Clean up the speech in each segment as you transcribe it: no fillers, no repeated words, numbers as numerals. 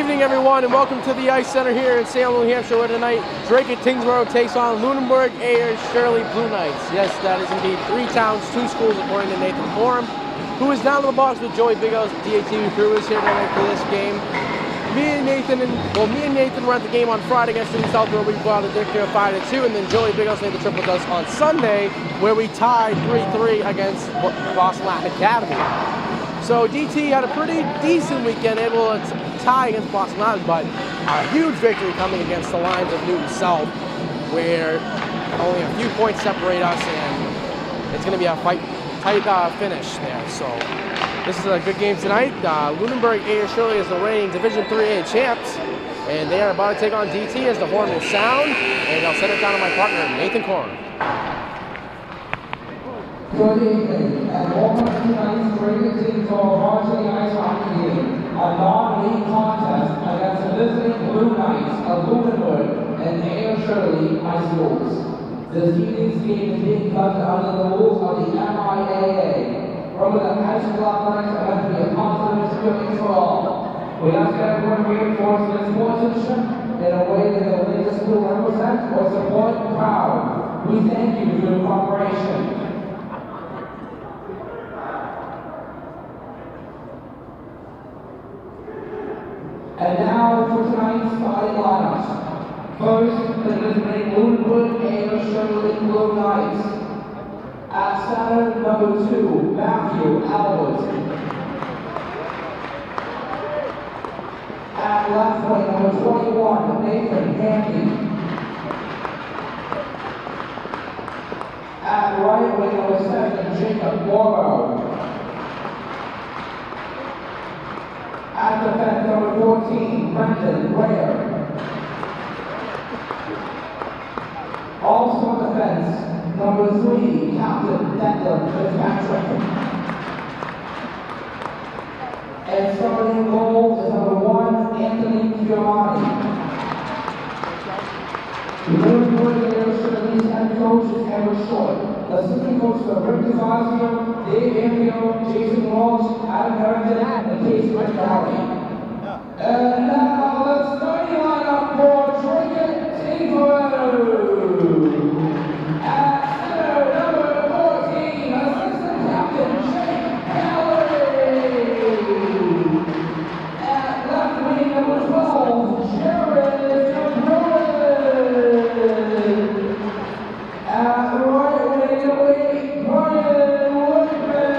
evening, everyone, and welcome to the Ice Center here in Salem, New Hampshire, where tonight Drake at Tingsboro takes on Lunenburg Ayer-Shirley Blue Knights. Yes, that is indeed 3 towns, 2 schools, according to Nathan Forum, who is down in the box with Joey Big O's DATV crew is here tonight for this game. Me and Nathan were at the game on Friday against New South, where we brought a victory of 5-2, and then Joey Big O's made the triple with us on Sunday, where we tied 3-3 against Boston Latin Academy. So DT had a pretty decent weekend, able to tie against Boston Latin, but a huge victory coming against the Lions of Newton South, where only a few points separate us, and it's going to be a tight finish there. So this is a good game tonight. Lunenburg Ayer-Shirley is the reigning Division III champs, and they are about to take on DT as the horn will sound, and I'll send it down to my partner, Nathan Corum. Good evening, and welcome to tonight's Drake team for varsity ice hockey game, a non-league contest against the visiting Blue Knights of Lunenburg and Ayer-Shirley High Schools. This evening's game is being conducted under the rules of the MIAA. Remember that high school athletics are meant to be a positive experience for all. We ask everyone to reinforce their sportsmanship in a way that the league school represents or support proud. We thank you for your cooperation. And now for tonight's starting lineups. First, the visiting Lunenburg Ayer-Shirley Blue Knights. At center, number 2, Matthew Albert. At left wing, number 21, Nathan Handy. At right wing, number 7, Jacob Morrow. At defense, number 14, Brendan Ware. Also on defense, number 3, Captain Declan Fitzpatrick. And starting in goal is number 1, Anthony Giovanni. Lunenburg Ayer-Shirley's head coach is Edward Short. Assistant coaches are Rick DeFazio, Dave Ambio, Jason Walsh, Adam Harrington, and Casey McNally. And now the starting lineup for Drake at Tingsboro. At center, number 14, assistant captain Jake Gallery. At left wing, number 12, Jared Bruin. At right wing, number 8, Brian Woodman.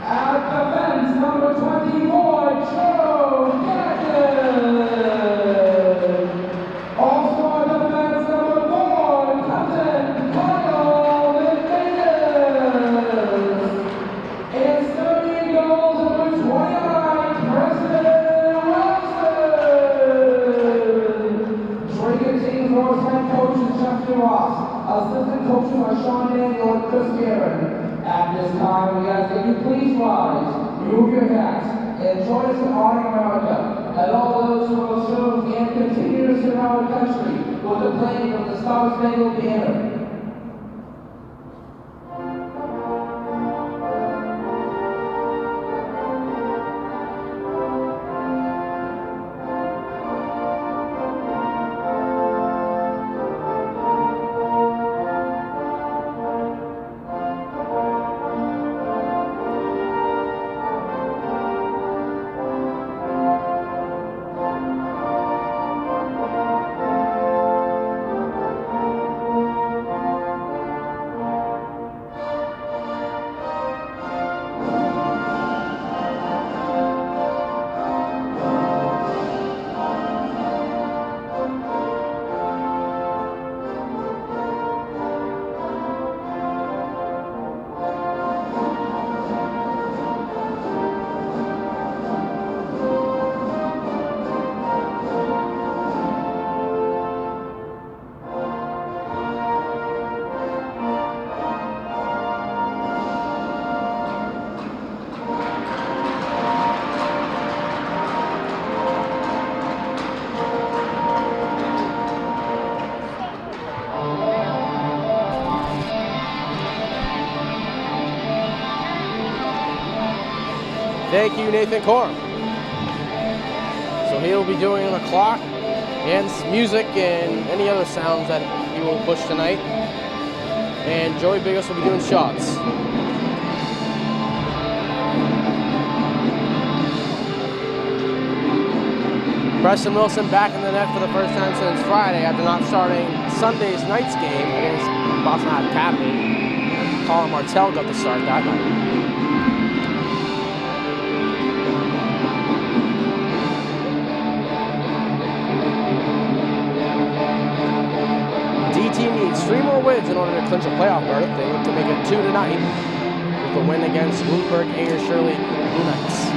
At defense, number 24, Joe Gagnon. Also on defense, number 4, Captain Kyle McManus. And starting goals, number 29, Preston Wilson. Drake and Tingsboro's head coach is Justin Ross. Assistant coaches are Sean Daniel and Chris Guerin. At this time, we ask that you please rise, remove your hats, and join us in honoring America, and all those who will serve and continue to serve our country with the playing of the Star-Spangled Banner. Thank you, Nathan Corum. So he'll be doing the clock and music and any other sounds that he will push tonight. And Joey Biggles will be doing shots. Preston Wilson back in the net for the first time since Friday after not starting Sunday's night's game against Boston Academy. Colin Martell got the start that night. DT needs 3 more wins in order to clinch a playoff berth. They look to make it 2 tonight with a win against Lunenburg, Ayer-Shirley Blue Knights.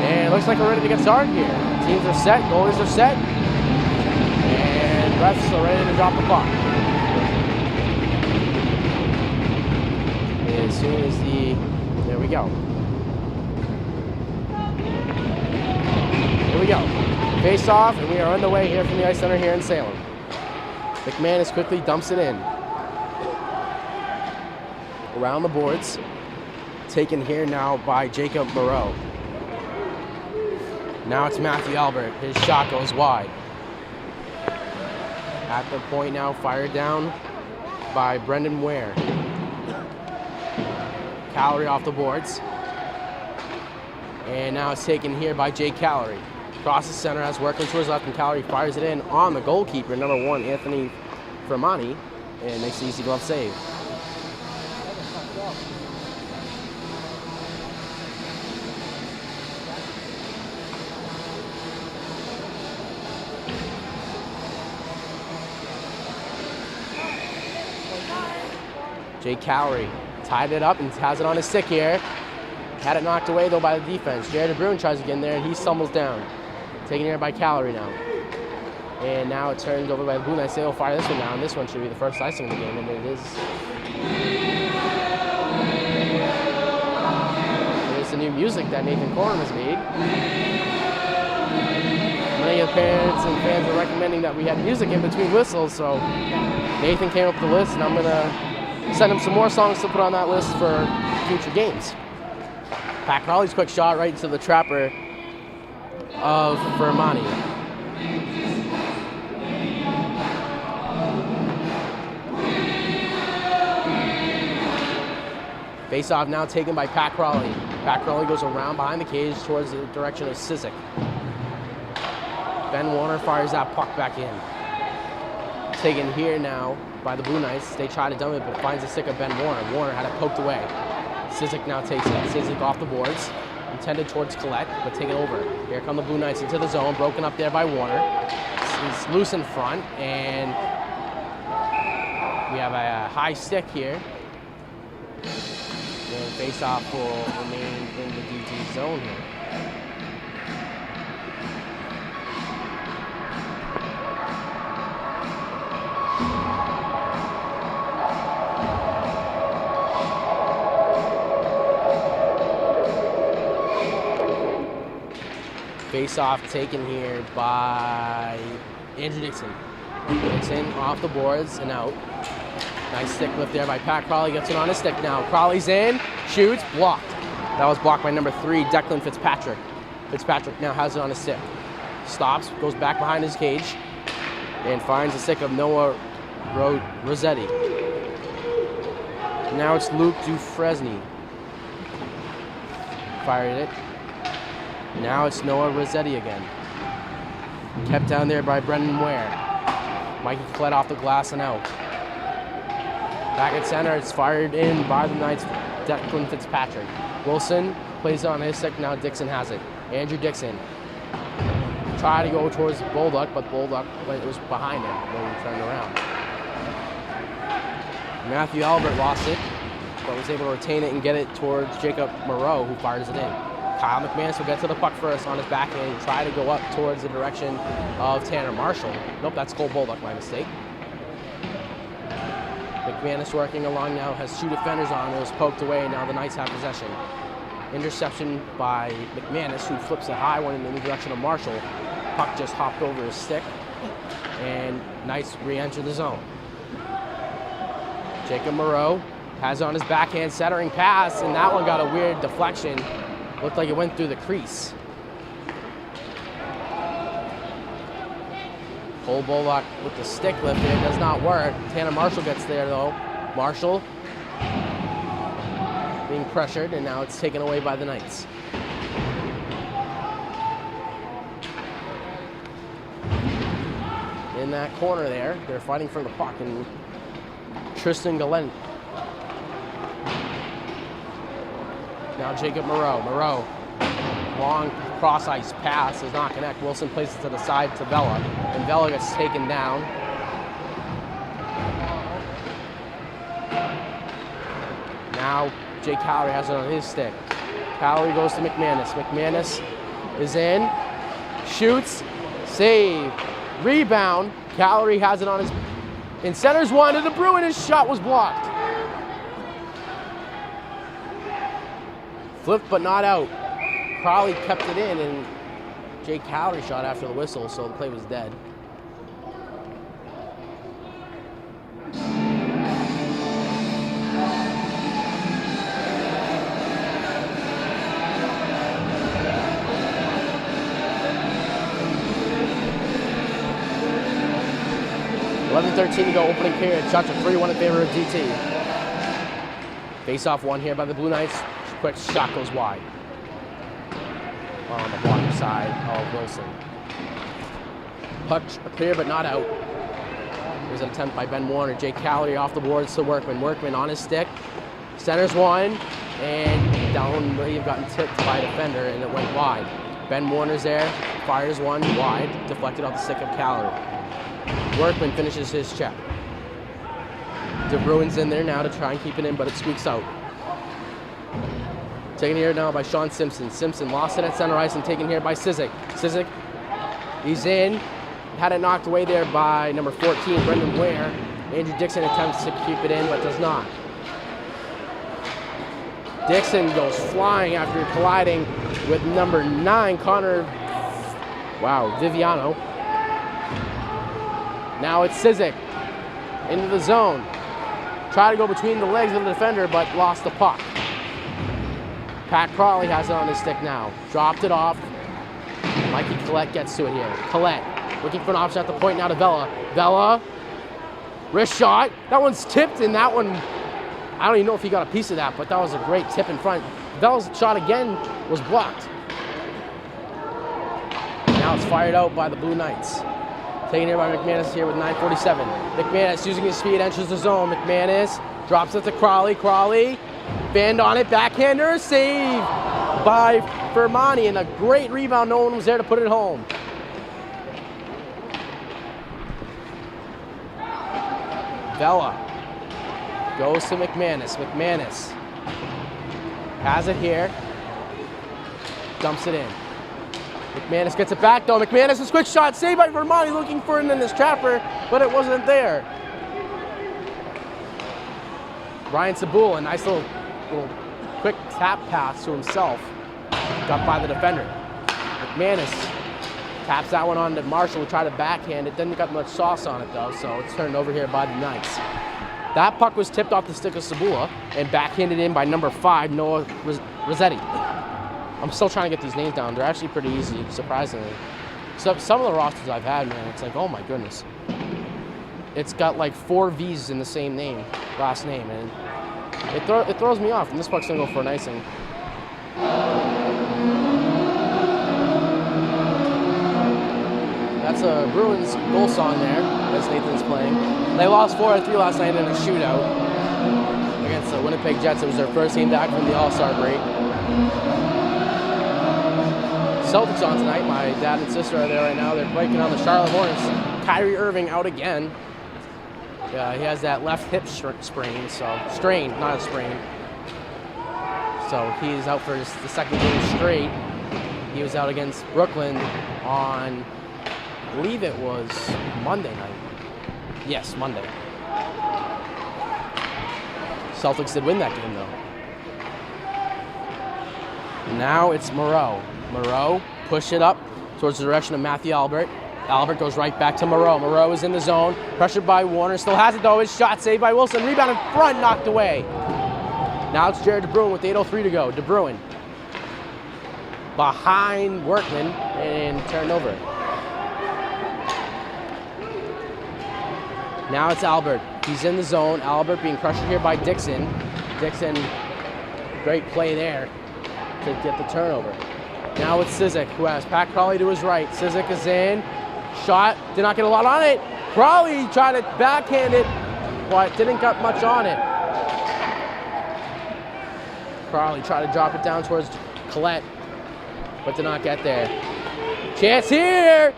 And it looks like we're ready to get started here. Teams are set, goalies are set, and refs are ready to drop the puck. As soon as there we go. Here we go. Face off, and we are underway here from the Ice Center here in Salem. McManus quickly dumps it in. Around the boards. Taken here now by Jacob Moreau. Now it's Matthew Albert. His shot goes wide. At the point now, fired down by Brendan Ware. Calorie off the boards. And now it's taken here by Jake Calorie. Across the center, has working to his left, and Calorie fires it in on the goalkeeper, number 1, Anthony Fermani, and makes the easy glove save. Jake Calorie tied it up and has it on his stick here. Had it knocked away though by the defense. Jared DeBruin tries to get in there and he stumbles down. Taken here by Calorie now. And now it turns over by the Blue Knights. They'll fire this one down. This one should be the first icing of the game, and it is. There's the new music that Nathan Corum has made. Many of the parents and fans are recommending that we had music in between whistles, so Nathan came up with the list, and I'm going to send him some more songs to put on that list for future games. Pat Crowley's quick shot right into the trapper of Fermani. Face off now taken by Pat Crowley. Pat Crowley goes around behind the cage towards the direction of Sizik. Ben Warner fires that puck back in. Taken here now by the Blue Knights. They try to dump it, but finds the stick of Ben Warner. Warner had it poked away. Sizik now takes it. Sizik off the boards. Intended towards Collette, but taken over. Here come the Blue Knights into the zone. Broken up there by Warner. He's loose in front, and we have a high stick here. And face-off will remain in the DT zone here. Face-off taken here by Andrew Dixon. Dixon off the boards and out. Nice stick lift there by Pat Crowley. Gets it on his stick now. Crowley's in, shoots, blocked. That was blocked by number 3, Declan Fitzpatrick. Fitzpatrick now has it on his stick. Stops, goes back behind his cage, and finds the stick of Noah Rossetti. Now it's Luke Dufresne. Fired it. Now it's Noah Rossetti again. Kept down there by Brendan Ware. Mikey Collette off the glass and out. Back at center, it's fired in by the Knights, Declan Fitzpatrick. Wilson plays it on his stick, now Dixon has it. Andrew Dixon. Tried to go towards Bolduc, but Bolduc was behind him when he turned around. Matthew Albert lost it, but was able to retain it and get it towards Jacob Moreau, who fires it in. Kyle McManus will get to the puck first on his backhand and try to go up towards the direction of Tanner Marshall. Nope, that's Cole Bolduc, my mistake. McManus working along now, has 2 defenders on, it was poked away, and now the Knights have possession. Interception by McManus, who flips a high one in the direction of Marshall. Puck just hopped over his stick, and Knights re-enter the zone. Jacob Moreau has on his backhand centering pass, and that one got a weird deflection. Looked like it went through the crease. Cole Bullock with the stick lift there, does not work. Tanner Marshall gets there though. Marshall being pressured, and now it's taken away by the Knights. In that corner there, they're fighting for the puck, and Tristan Gallant. Now Jacob Moreau. Moreau, long cross ice pass does not connect. Wilson plays it to the side to Vela, and Vela gets taken down. Now Jake Calorie has it on his stick. Calorie goes to McManus. McManus is in, shoots, save, rebound. Calorie has it on his, in centers one to DeBruin. His shot was blocked. Flipped but not out. Crowley kept it in, and Jake Calorie shot after the whistle, so the play was dead. .13 to go, opening period. Shots are 3-1 in favor of DT. Face off one here by the Blue Knights. Quick shot goes wide. On the blocker side of Wilson. Puck clear but not out. There's an attempt by Ben Warner. Jake Calorie off the boards to Workman. Workman on his stick. Centers one, and down may have gotten tipped by a defender, and it went wide. Ben Warner's there, fires one wide, deflected off the stick of Calorie. Workman finishes his check. DeBruin's in there now to try and keep it in, but it squeaks out. Taken here now by Sean Simpson. Simpson lost it at center ice and taken here by Sizik. Sizik, he's in. Had it knocked away there by number 14, Brendan Ware. Andrew Dixon attempts to keep it in, but does not. Dixon goes flying after colliding with number 9, Connor, Viviano. Now it's Sizik into the zone. Tried to go between the legs of the defender, but lost the puck. Pat Crawley has it on his stick now. Dropped it off. Mikey Collette gets to it here. Collette looking for an option at the point now to Vela. Vela, wrist shot. That one's tipped, and that one, I don't even know if he got a piece of that, but that was a great tip in front. Vela's shot again was blocked. Now it's fired out by the Blue Knights. Taken here by McManus here with 9:47. McManus using his speed, enters the zone. McManus drops it to Crawley. Crawley, band on it, backhander, save by Fermani, and a great rebound. No one was there to put it home. Vela goes to McManus. McManus has it here, dumps it in. McManus gets it back though. McManus, a quick shot, saved by Vermani, looking for it in his trapper, but it wasn't there. Ryan Sabula, a nice little quick tap pass to himself. Got by the defender. McManus taps that one on to Marshall, who tried to backhand it. Didn't got much sauce on it though, so it's turned over here by the Knights. That puck was tipped off the stick of Sabula and backhanded in by number 5, Noah Rossetti. I'm still trying to get these names down. They're actually pretty easy, surprisingly. So some of the rosters I've had, man, it's like, oh my goodness. It's got like 4 V's in the same name, last name, and it throws me off. And this puck's gonna go for an icing. That's a Bruins goal song there, as Nathan's playing. They lost 4-3 last night in a shootout against the Winnipeg Jets. It was their first game back from the All-Star break. Celtics on tonight. My dad and sister are there right now. They're breaking on the Charlotte Hornets. Kyrie Irving out again. He has that left hip sprain, so strain, not a sprain. So he's out for the second game straight. He was out against Brooklyn on, I believe it was Monday night. Yes, Monday. Celtics did win that game though. Now it's Moreau. Moreau, push it up towards the direction of Matthew Albert. Albert goes right back to Moreau. Moreau is in the zone, pressured by Warner, still has it though. His shot saved by Wilson, rebound in front, knocked away. Now it's Jared DeBruin with 8:03 to go. DeBruin behind Workman and turned over. Now it's Albert. He's in the zone. Albert being pressured here by Dixon. Dixon, great play there to get the turnover. Now it's Cizik, who has Pat Crawley to his right. Cizik is in. Shot, did not get a lot on it. Crawley tried to backhand it, but didn't get much on it. Crawley tried to drop it down towards Collette, but did not get there. Chance here!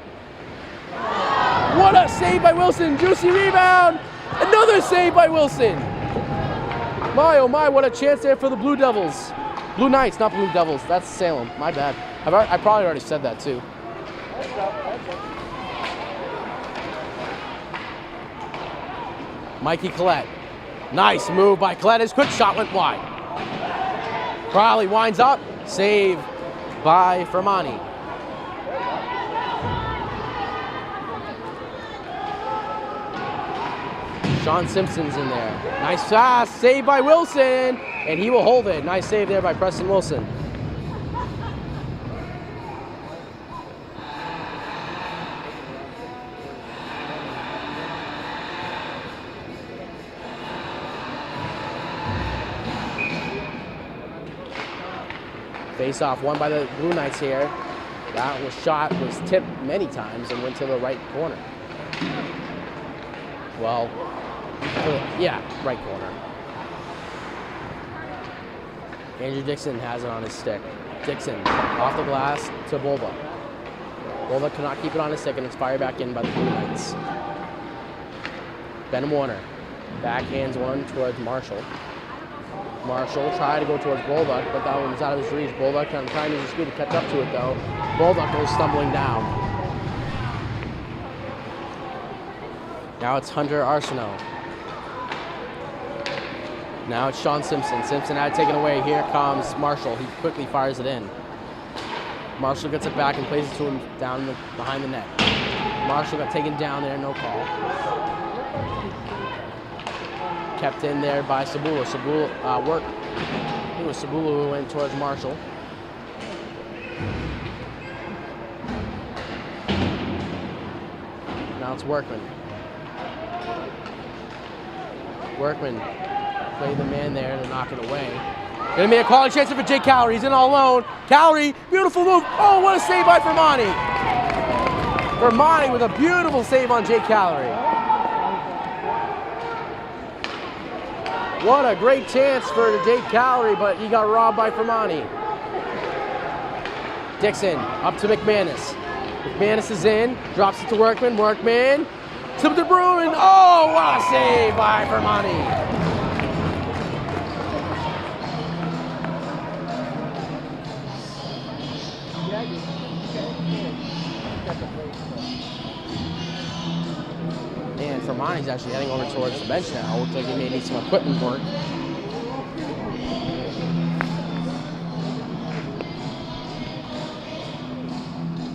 What a save by Wilson! Juicy rebound! Another save by Wilson! My, oh my, what a chance there for the Blue Devils. Blue Knights, not Blue Devils. That's Salem. My bad. I probably already said that too. Mikey Collette. Nice move by Collette. His quick shot went wide. Crawley winds up. Save by Fermani. Sean Simpson's in there. Nice pass. Save by Wilson. And he will hold it. Nice save there by Preston Wilson. Face off won by the Blue Knights here. That was tipped many times and went to the right corner. Well, yeah, right corner. Andrew Dixon has it on his stick. Dixon off the glass to Bulba. Bulba cannot keep it on his stick and it's fired back in by the Blue Knights. Ben Warner backhands one towards Marshall. Marshall tried to go towards Bulbuck, but that one was out of his reach. Bulbuck trying to use his speed to catch up to it though. Bulbuck goes stumbling down. Now it's Hunter Arsenault. Now it's Sean Simpson. Simpson had it taken away. Here comes Marshall. He quickly fires it in. Marshall gets it back and plays it to him down behind the net. Marshall got taken down there, no call. Kept in there by Sabula. Sabula worked. I think it was Sabula who went towards Marshall. Now it's Workman. Workman played the man there to knock it away. Gonna make a quality chance for Jake Calorie. He's in all alone. Calorie, beautiful move. Oh, what a save by Fermani. Fermani with a beautiful save on Jake Calorie. What a great chance for Jake Calorie, but he got robbed by Fermani. Dixon up to McManus. McManus is in, drops it to Workman. Workman to De Bruin. Oh, what a save by Fermani. And Fermani's actually heading over towards the bench now. Looks like he may need some equipment work.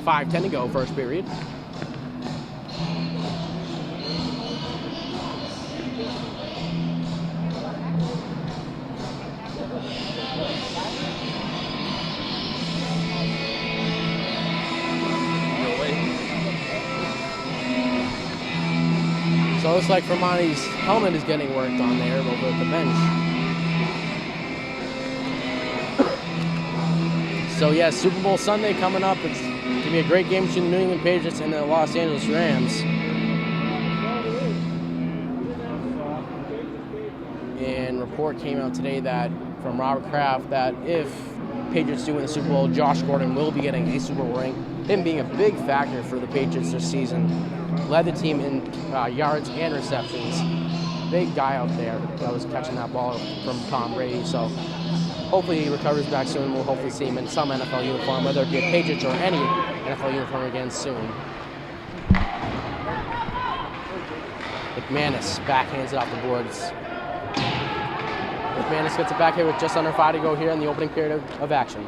$5:10 to go, first period. So it looks like Fermani's helmet is getting worked on there over at the bench. So yeah, Super Bowl Sunday coming up. It's going to be a great game between the New England Patriots and the Los Angeles Rams. And report came out today that from Robert Kraft that if Patriots do win the Super Bowl, Josh Gordon will be getting a Super Bowl ring. Him being a big factor for the Patriots this season. Led the team in yards and receptions. Big guy out there that was catching that ball from Tom Brady. So hopefully he recovers back soon. We'll hopefully see him in some NFL uniform, whether it be a Patriots or any NFL uniform again soon. McManus backhands it off the boards. McManus gets it back here with just under 5 to go here in the opening period of action.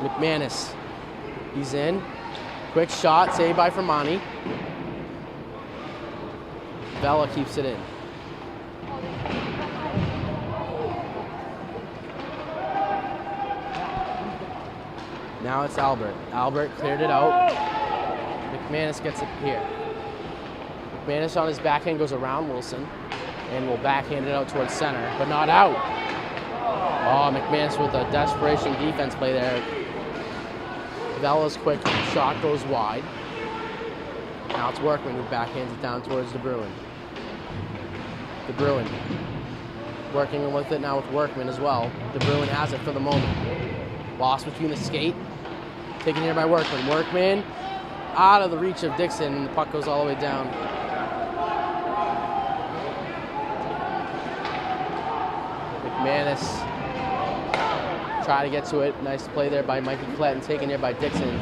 McManus, he's in. Quick shot, saved by Fermani. Vela keeps it in. Now it's Albert. Albert cleared it out. McManus gets it here. McManus on his backhand goes around Wilson and will backhand it out towards center, but not out. Oh, McManus with a desperation defense play there. Vella's quick shot goes wide. Now it's Workman who backhands it down towards De Bruin. De Bruin working with it now with Workman as well. De Bruin has it for the moment. Lost between the skate. Taken here by Workman. Workman out of the reach of Dixon, and the puck goes all the way down. McManus try to get to it. Nice play there by Mikey Cletton, taken here by Dixon.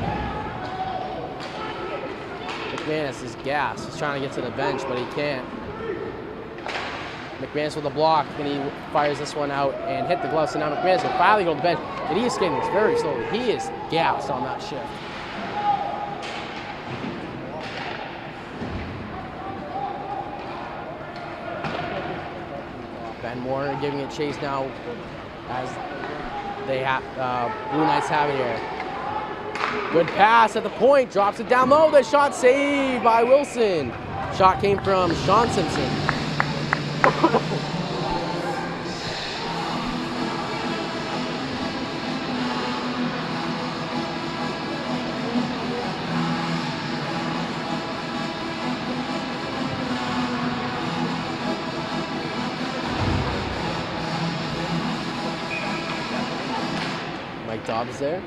McManus is gassed. He's trying to get to the bench, but he can't. McManus with a block, and he fires this one out and hit the glove. So now McManus will finally go to the bench, and he is skating this very slowly. He is gassed on that shift. Ben Warner giving it chase now as they have Blue Knights have it here. Good pass at the point, drops it down low. The shot saved by Wilson. Shot came from Sean Simpson. Mike Dobbs there.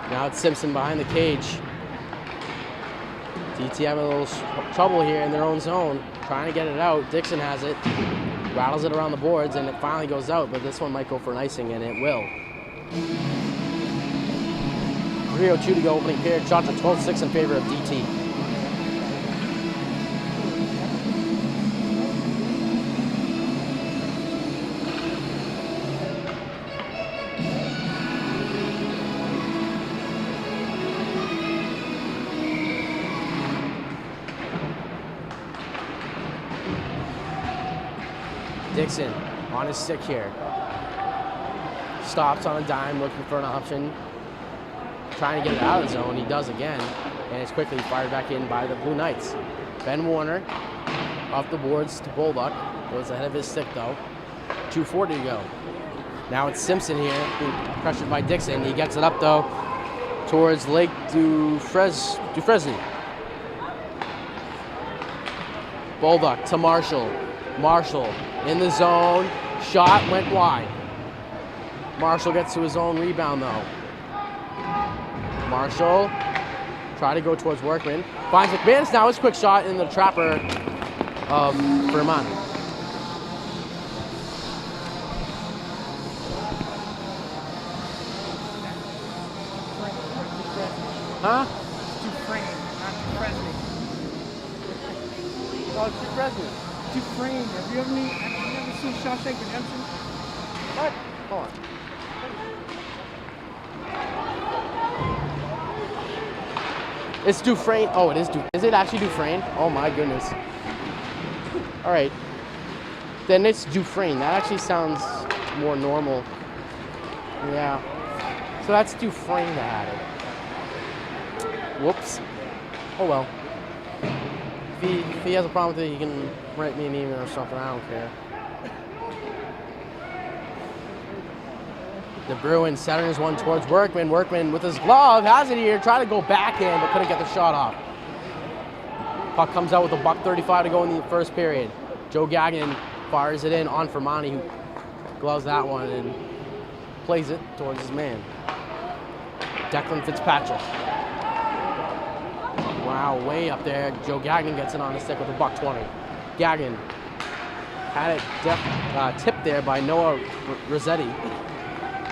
Now it's Simpson behind the cage. DT having a little trouble here in their own zone, trying to get it out. Dixon has it, rattles it around the boards, and it finally goes out, but this one might go for an icing, and it will. 3:02 to go, opening period. Shots are 12-6 in favor of DT. Dixon on his stick here. Stops on a dime, looking for an option. Trying to get it out of the zone. He does again. And it's quickly fired back in by the Blue Knights. Ben Warner off the boards to Bulldog. Goes ahead of his stick though. 2:40 to go. Now it's Simpson here, being pressured by Dixon. He gets it up though towards Lake Dufresne. Bulldog to Marshall. Marshall in the zone, shot went wide. Marshall gets to his own rebound though. Marshall try to go towards Workman. Finds McManus now, his quick shot in the trapper of Vermont. Huh? Dufresne, not Dufresne. Oh, it's Dufresne. Dufresne. Have you ever seen Shawshank Redemption? What? Hold on. It's Dufresne. Oh, it is Dufresne. Is it actually Dufresne? Oh my goodness. All right. Then it's Dufresne. That actually sounds more normal. Yeah. So that's Dufresne that had it. Whoops. Oh well. If he has a problem with it, he can write me an email or something. I don't care. De Bruin centering his one towards Workman. Workman with his glove has it here. Trying to go backhand, but couldn't get the shot off. Puck comes out with a $1:35 to go in the first period. Joe Gagnon fires it in on Fermani, who gloves that one and plays it towards his man. Declan Fitzpatrick. Wow, way up there. Joe Gagnon gets it on the stick with a $1:20. Gagnon had it tipped there by Noah Rossetti.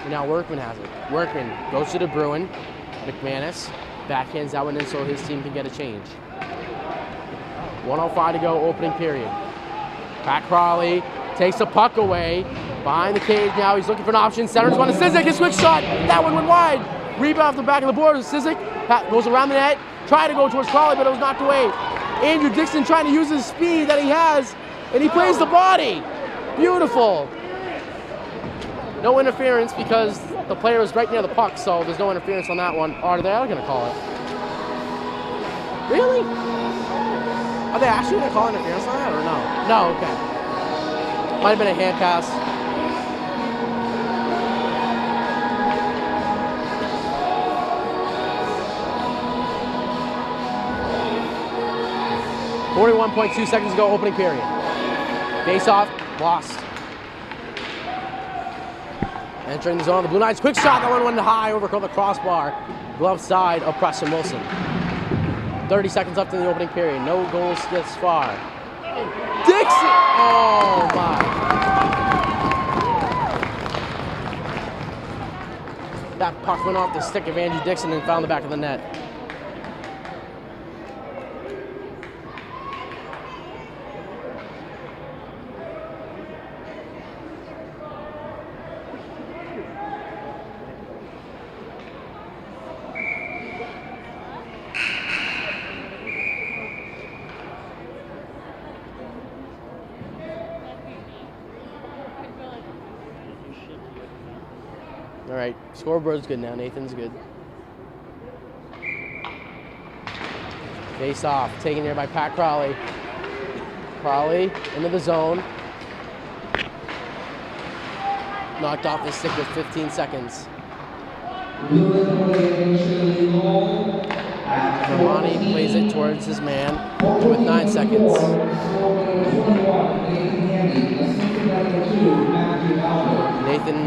And now Workman has it. Workman goes to De Bruin. McManus backhands that one in so his team can get a change. 1:05 to go, opening period. Pat Crawley takes the puck away. Behind the cage now, he's looking for an option. Centers one to Cizik, his quick shot. That one went wide. Rebound off the back of the board. Cizik goes around the net. Tried to go towards Crawley, but it was knocked away. Andrew Dixon trying to use his speed that he has, and he plays the body. Beautiful. No interference because the player was right near the puck, so there's no interference on that one. Or they are going to call it. Really? Are they actually going to call interference on that or no? No, okay. Might have been a hand pass. .2 seconds ago, opening period. Face off, lost. Entering the zone, the Blue Knights, quick shot, that one went high, overcome the crossbar. Glove side of Preston Wilson. 30 seconds left in the opening period, no goals this far. Dixon! Oh my. That puck went off the stick of Andy Dixon and found the back of the net. All right, scoreboard's good now. Nathan's good. Face off, taken there by Pat Crowley. Crowley into the zone. Knocked off the stick with 15 seconds. Romani plays it towards his man with 9 seconds. Nathan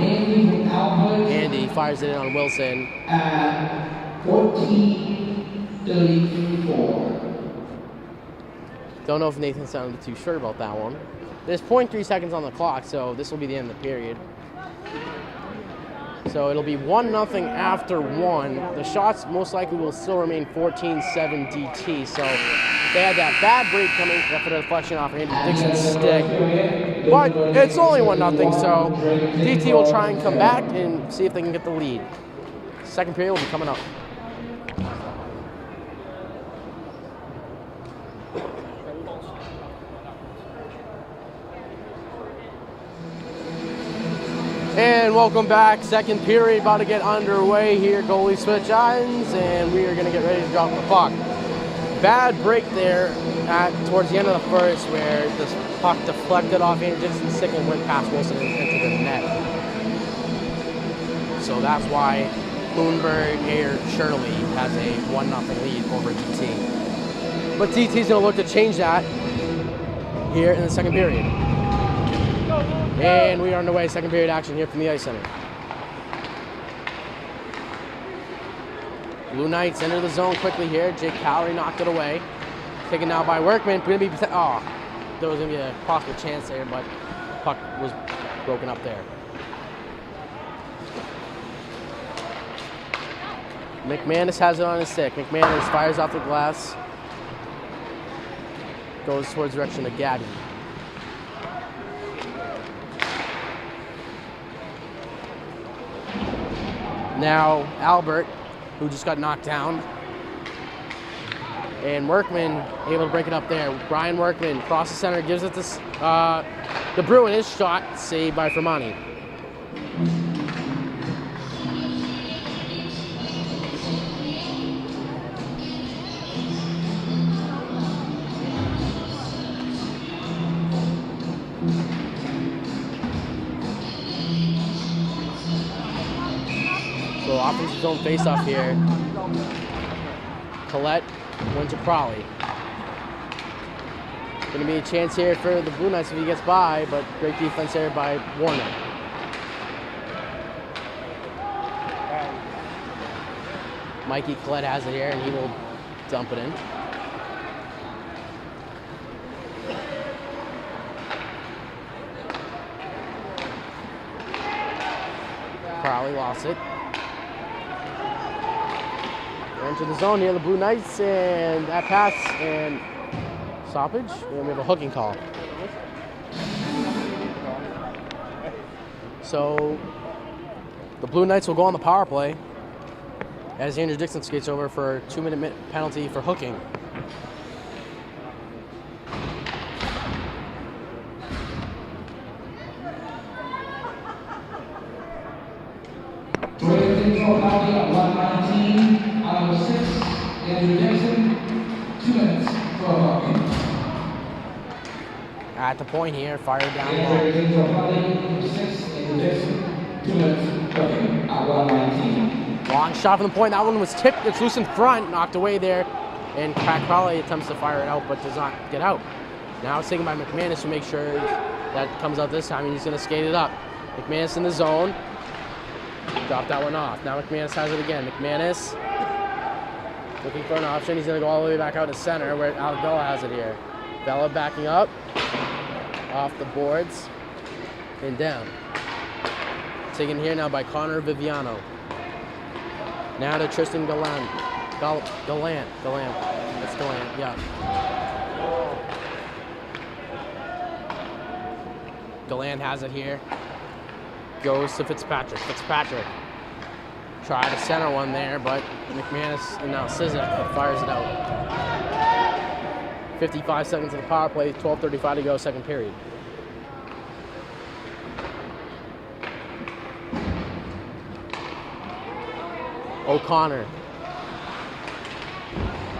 Andy fires it in on Wilson. 14:34. Don't know if Nathan sounded too sure about that one. There's 0.3 seconds on the clock, so this will be the end of the period. So it'll be 1-0 after 1. The shots most likely will still remain 14-7 DT. So they had that bad break coming after the deflection off Andy Dixon's stick. But it's only 1-0, so DT will try and come back and see if they can get the lead. Second period will be coming up. And welcome back. Second period about to get underway here. Goalie switch ends, and we are going to get ready to drop the puck. Bad break there towards the end of the first, where this puck deflected off Andy Dixon's stick and went past Wilson and into the net. So that's why Lunenburg Ayer-Shirley has a 1-0 lead over DT. But DT's going to look to change that here in the second period. And we are underway, second period action here from the Ice Center. Blue Knights enter the zone quickly here. Jake Cowrie knocked it away. Taken now by Workman. There was going to be a possible chance there, but the puck was broken up there. McManus has it on his stick. McManus fires off the glass. Goes towards the direction of Gabby. Now Albert, who just got knocked down. And Workman able to break it up there. Brian Workman across the center, gives it to the Bruin. His shot saved by Fermani. So offensive zone face-off here. Collette went to Crowley. Going to be a chance here for the Blue Knights if he gets by, but great defense there by Warner. Mikey Collette has it here, and he will dump it in. Crowley lost it. Enter the zone near the Blue Knights, and that pass and stoppage, and we have a hooking call. So the Blue Knights will go on the power play as Andrew Dixon skates over for a 2-minute penalty for hooking. Penalty at 119, number 6, Andrew Dixon. 2 minutes for hockey. At the point here, fired down Ayer-Shirley low. teams are playing 6 in the Dixon. 2 minutes cooking at 119. Long shot from the point. That one was tipped. It's loose in front, knocked away there. And Crowley attempts to fire it out, but does not get out. Now it's taken by McManus to make sure that comes out this time, and he's going to skate it up. McManus in the zone. Drop that one off. Now McManus has it again. McManus looking for an option. He's going to go all the way back out to center where Alec Vela has it here. Vela backing up. Off the boards. And down. Taken here now by Connor Viviano. Now to Tristan Gallant. Gallant. It's Gallant, yeah. Gallant has it here. Goes to Fitzpatrick. Fitzpatrick. Try to center one there, but McManus and now Sizek fires it out. 55 seconds of the power play, 12:35 to go, second period. O'Connor.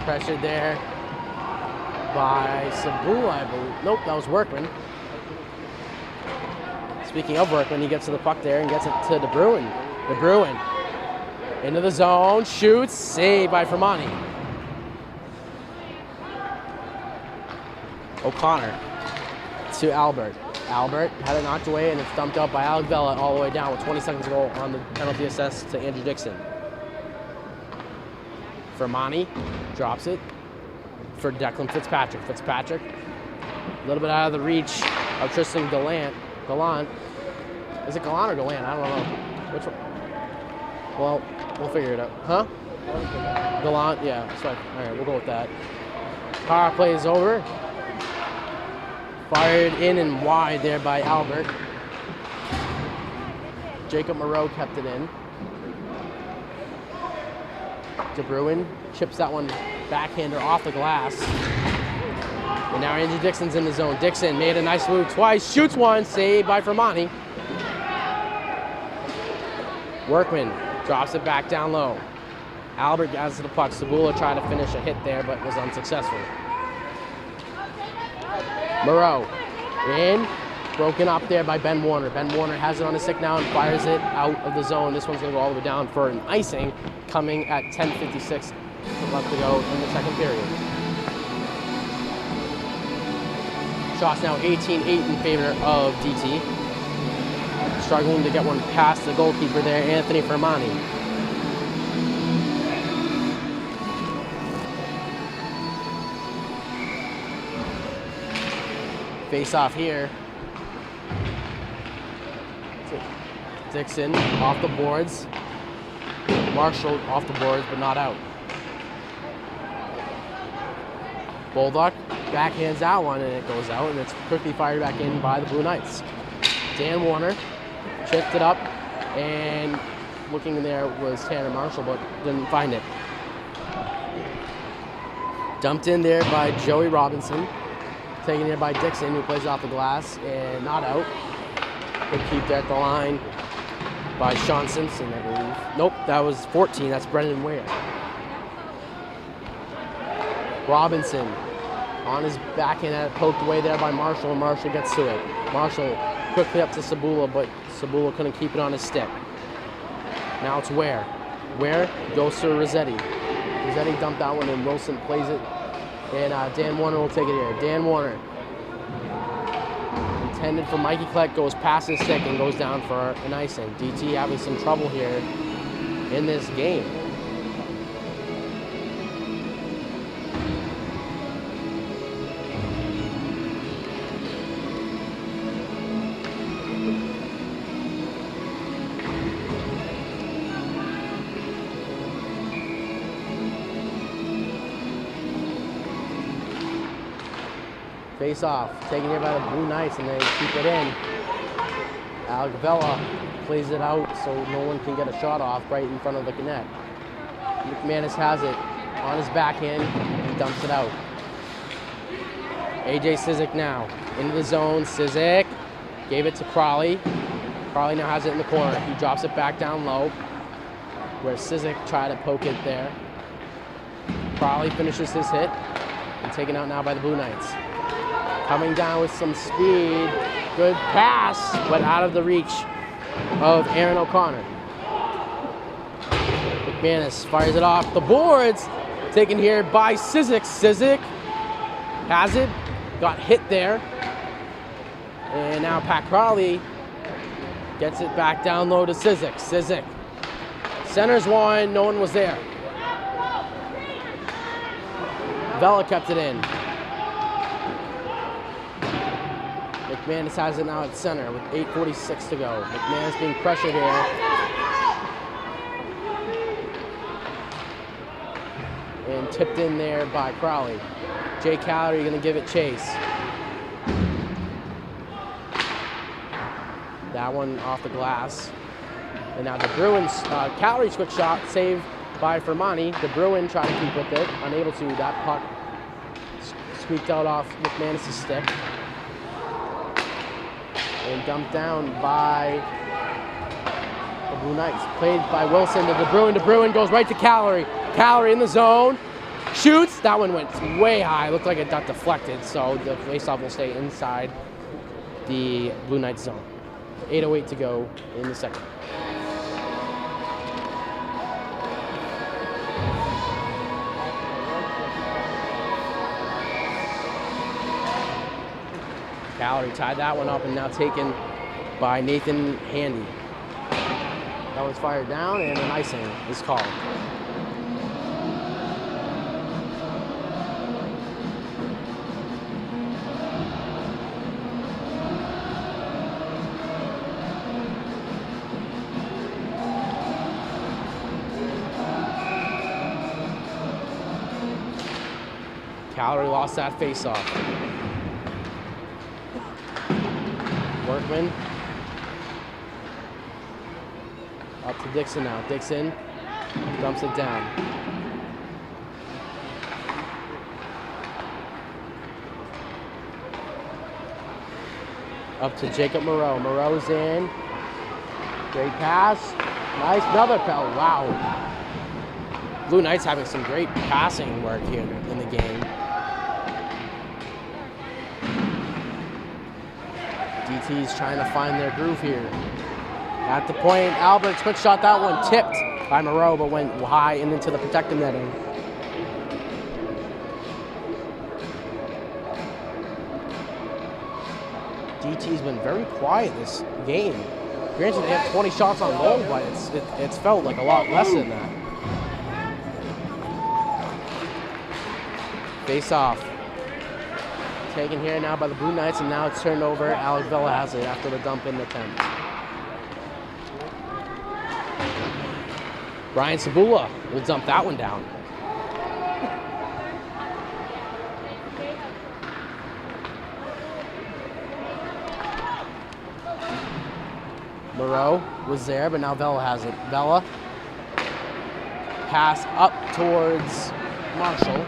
Pressured there by Sabula, I believe. Nope, that was Workman. Speaking of Workman, he gets to the puck there and gets it to De Bruin. De Bruin into the zone, shoots, saved by Fermani. O'Connor to Albert. Albert had it knocked away and it's dumped out by Alec Vela all the way down with 20 seconds to go on the penalty assessed to Andrew Dixon. Fermani drops it for Declan Fitzpatrick. Fitzpatrick, a little bit out of the reach of Tristan Gallant. Is it Gallant or Gallant? I don't know. Which one? Well, we'll figure it out. Huh? Gallant, yeah. That's right. All right, we'll go with that. Power play is over. Fired in and wide there by Albert. Jacob Moreau kept it in. De Bruin chips that one backhander off the glass. And now Andrew Dixon's in the zone. Dixon made a nice move twice, shoots one, saved by Fermani. Workman drops it back down low. Albert gets to the puck. Sabula tried to finish a hit there, but was unsuccessful. Moreau in, broken up there by Ben Warner. Ben Warner has it on his stick now and fires it out of the zone. This one's going to go all the way down for an icing coming at 10:56 left to go in the second period. Shots now 18-8 in favor of DT. Struggling to get one past the goalkeeper there, Anthony Fermani. Face off here. Dixon off the boards. Marshall off the boards, but not out. Bulldog backhands that one and it goes out, and it's quickly fired back in by the Blue Knights. Dan Warner chipped it up, and looking in there was Tanner Marshall, but didn't find it. Dumped in there by Joey Robinson, taken in by Dixon, who plays off the glass, and not out. Good keep there at the line by Sean Simpson, I believe. Nope, that was 14. That's Brendan Ware. Robinson on his backhand, had it poked away there by Marshall, and Marshall gets to it. Marshall quickly up to Sabula, but Sabula couldn't keep it on his stick. Now it's Ware. Ware goes to Rossetti. Rossetti dumped that one, and Wilson plays it. And Dan Warner will take it here. Dan Warner, intended for Mikey Kleck, goes past his stick and goes down for an icing. DT having some trouble here in this game. Face off, taken here by the Blue Knights, and they keep it in. Alec Vela plays it out so no one can get a shot off right in front of the net. McManus has it on his backhand and dumps it out. AJ Sizek now into the zone. Sizek gave it to Crawley. Crawley now has it in the corner. He drops it back down low, where Sizek tried to poke it there. Crawley finishes his hit. and taken out now by the Blue Knights. Coming down with some speed. Good pass, but out of the reach of Aaron O'Connor. McManus fires it off the boards. Taken here by Cizik. Cizik has it. Got hit there. And now Pat Crowley gets it back down low to Cizik. Cizik centers one. No one was there. Vela kept it in. McManus has it now at center with 8:46 to go. McManus being pressured here. And tipped in there by Crowley. Jay Calorie going to give it chase. That one off the glass. And now the Bruins, Calorie's quick shot saved by Fermani. The Bruin tried to keep with it, unable to. That puck squeaked out off McManus' stick. And dumped down by the Blue Knights. Played by Wilson to the Bruin. The Bruin goes right to Calorie. Calorie in the zone. Shoots. That one went way high. Looked like it got deflected. So the faceoff will stay inside the Blue Knights zone. 8:08 to go in the second. Calorie tied that one up and now taken by Nathan Handy. That one's fired down and an icing is called. Calorie lost that face-off. Workman. Up to Dixon now. Dixon dumps it down. Up to Jacob Moreau. Moreau's in. Great pass. Nice. Another foul. Wow. Blue Knights having some great passing work here in the game. DT's trying to find their groove here. At the point, Albert's quick shot, that one tipped by Moreau, but went high and into the protective netting. DT's been very quiet this game. Granted, they have 20 shots on goal, but it's felt like a lot less than that. Face off. Taken here now by the Blue Knights, and now it's turned over. Alec Vela has it after the dump in attempt. Brian Sabula will dump that one down. Moreau was there, but now Vela has it. Vela. Pass up towards Marshall.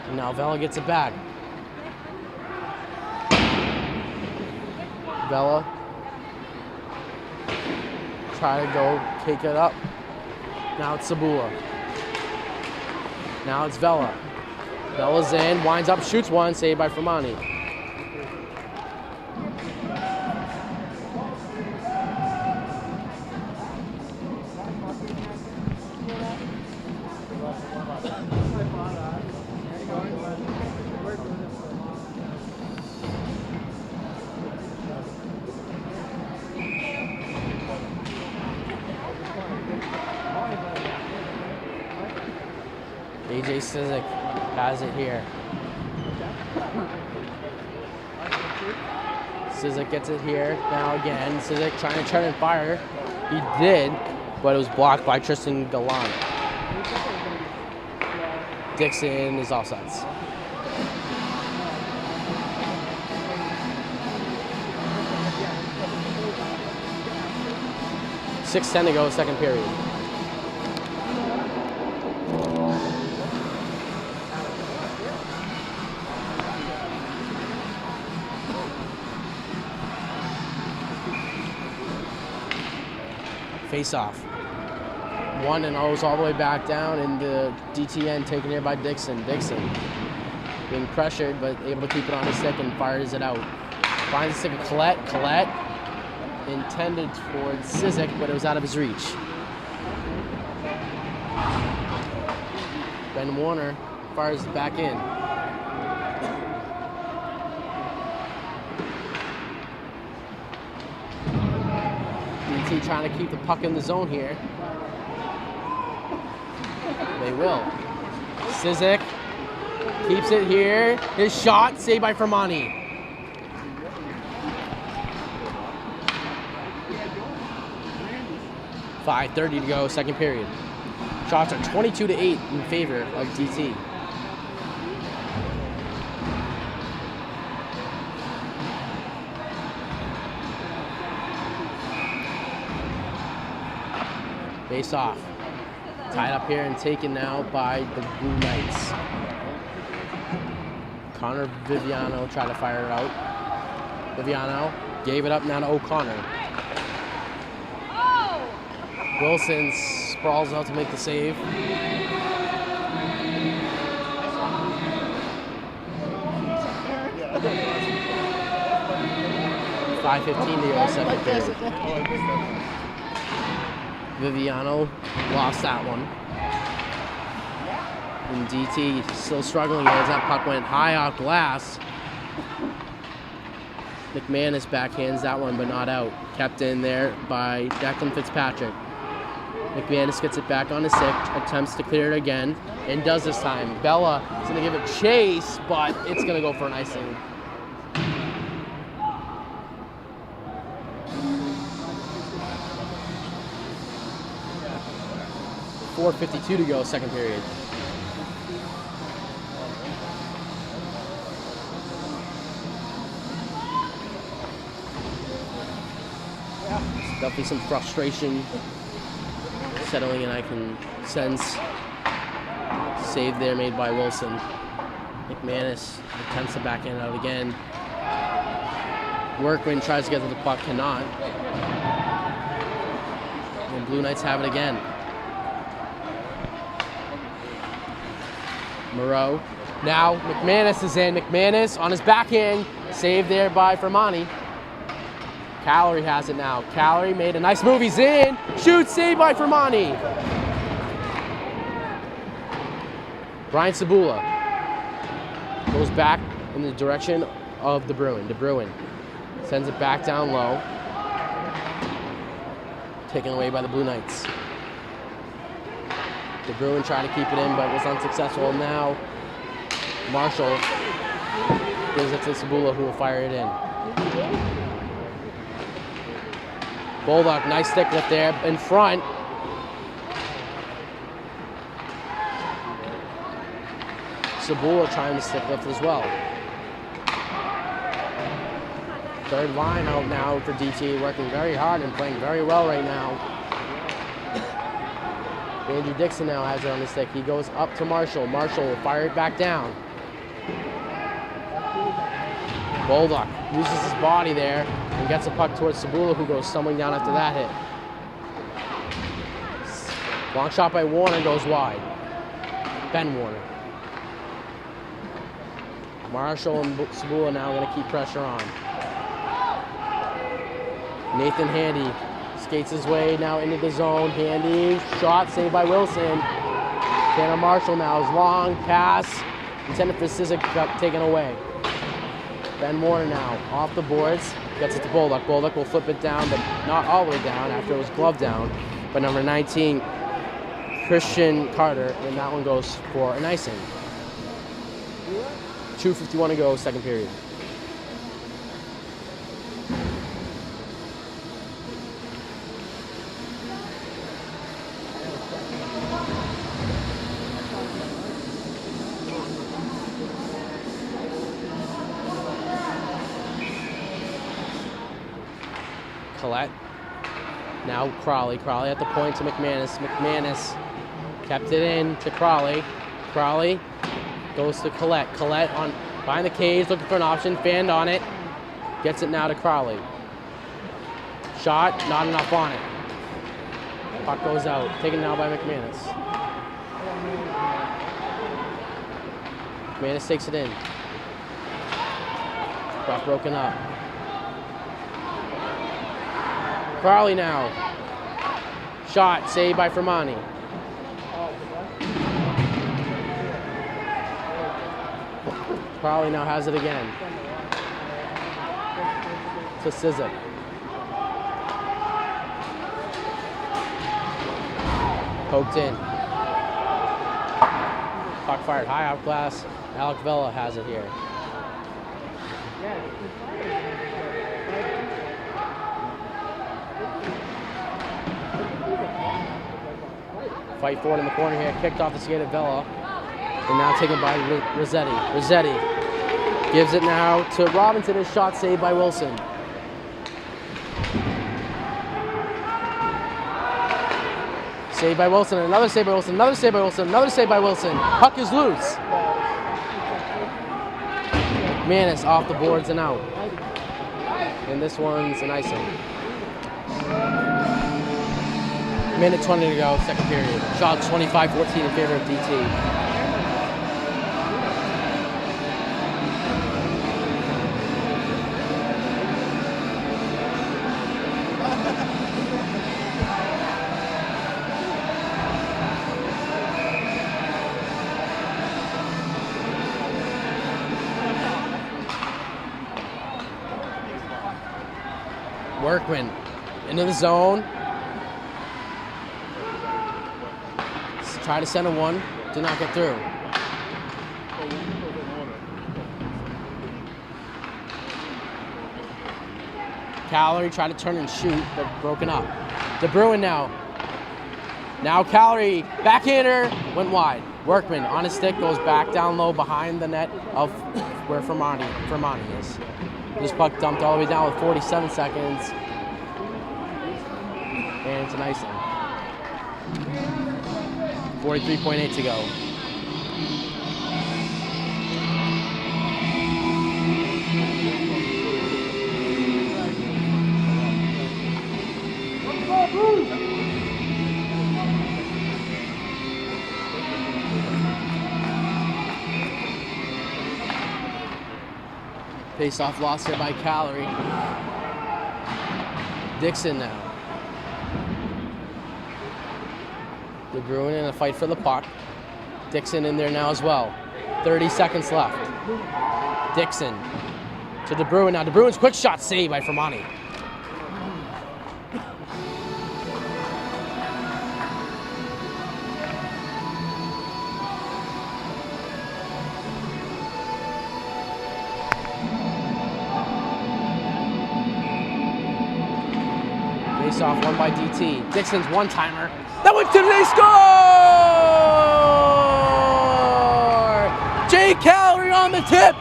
And now Vela gets it back. Vela. Try to go take it up. Now it's Sabula. Now it's Vela. Vela's in, winds up, shoots one, saved by Fermani. AJ Cizik has it here. Cizik gets it here. Now again, Cizik trying to turn and fire. He did, but it was blocked by Tristan Gallant. Dixon is offsides. .6:10 to go, second period. Face off. 1-0 all the way back down, and the DTN taken here by Dixon. Dixon Being pressured, but able to keep it on his stick and fires it out. Finds the stick of Collette. Collette intended towards Sizik, but it was out of his reach. Ben Warner fires it back in. DT trying to keep the puck in the zone here. They will. Sizik keeps it here. His shot saved by Fermani. .5:30 to go, second period. Shots are 22-8 in favor of DT. Face off. Tied up here and taken now by the Blue Knights. Connor Viviano tried to fire it out. Viviano gave it up now to O'Connor. Wilson sprawls out to make the save. .5:15 to go, second period. Viviano lost that one. And DT still struggling as that puck went high off glass. McManus backhands that one, but not out. Kept in there by Declan Fitzpatrick. McManus gets it back on his stick, attempts to clear it again, and does this time. Bella is going to give it chase, but it's going to go for an icing. .452 to go, second period. Definitely some frustration settling in. I can sense save there made by Wilson. McManus attempts to backhand it out again. Workman tries to get to the puck, cannot. And Blue Knights have it again. Moreau. Now McManus is in. McManus on his backhand. Saved there by Fermani. Callery has it now. Callery made a nice move. He's in. Shoots, saved by Fermani. Brian Sabula goes back in the direction of De Bruin. De Bruin sends it back down low. Taken away by the Blue Knights. De Bruin tried to keep it in, but was unsuccessful. Now Marshall gives it to Sabula, who will fire it in. Bulldog, nice stick lift there in front. Sabula trying to stick lift as well. Third line out now for DT, working very hard and playing very well right now. Andrew Dixon now has it on his stick. He goes up to Marshall. Marshall will fire it back down. Bulldog uses his body there and gets a puck towards Sabula, who goes stumbling down after that hit. Long shot by Warner goes wide. Ben Warner. Marshall and Sabula now going to keep pressure on. Nathan Handy skates his way now into the zone. Handy, shot saved by Wilson. Tanner Marshall now is long pass intended for Sizik, got taken away. Ben Warner now off the boards, gets it to Bullock. Bullock will flip it down, but not all the way down after it was gloved down. But number 19, Christian Carter, and that one goes for an icing. 2:51 to go, second period. Collette. Now Crawley. Crawley at the point to McManus. McManus kept it in to Crawley. Crawley goes to Collette. Collette on behind the cage, looking for an option. Fanned on it. Gets it now to Crawley. Shot, not enough on it. Puck goes out. Taken now by McManus. McManus takes it in. Got broken up. Farley now. Shot, saved by Fermani. Farley now has it again. To Sizzip. Poked in. Puck fired high out glass. Alec Vela has it here. Fight forward in the corner here. Kicked off the skate of Vela. And now taken by Rossetti. Rossetti gives it now to Robinson. His shot saved by Wilson. Saved by Wilson, another save by Wilson, another save by Wilson, another save by Wilson. Puck is loose. McManus off the boards and out. And this one's an icing. Minute 20 to go, second period. Shot 25-14 in favor of DT. Workman into the zone. Try to send a one, did not get through. Calorie tried to turn and shoot, but broken up. DeBruin now. Now Calorie, backhander, went wide. Workman on his stick, goes back down low behind the net of where Fermani is. This puck dumped all the way down with 47 seconds. And it's an icing. 43.8 to go. Face-off lost here by Calorie. Dixon now. DeBruin in a fight for the puck. Dixon in there now as well. 30 seconds left. Dixon to DeBruin now. DeBruin's quick shot saved by Fermani. Face-off won by DT. Dixon's one-timer. That went to the score! Jay Calorie on the tip,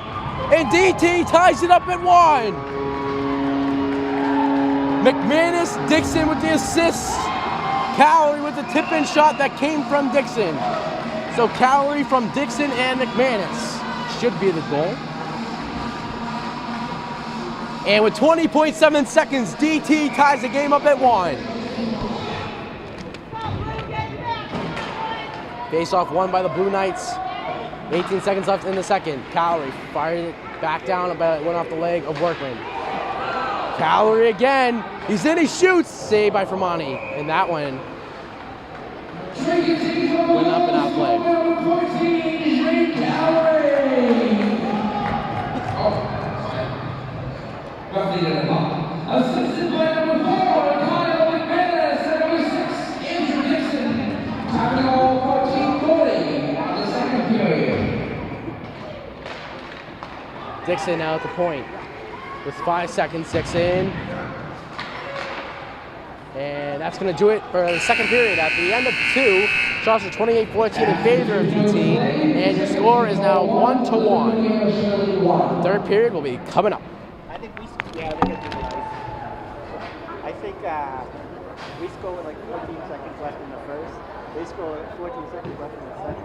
and DT ties it up at 1. McManus, Dixon with the assist. Calorie with the tip-in shot that came from Dixon. So Calorie from Dixon and McManus should be the goal. And with 20.7 seconds, DT ties the game up at 1. Face-off won by the Blue Knights. 18 seconds left in the second. Calorie fired it back down, but it went off the leg of Workman. Calorie again. He's in, he shoots. Saved by Fermani. And that one went up and out of play. Assisted by number 4, Kyle McManus, and number 6, Andrew Dixon. Time to go 14:40 on the second period. Dixon now at the point with 5 seconds, Dixon. And that's going to do it for the second period. At the end of 2, shots are 28-14 in favor of DT, and your score is now 1-1. Third period will be coming up. I think we score with like 14 seconds left in the first. They score with 14 seconds left in the second.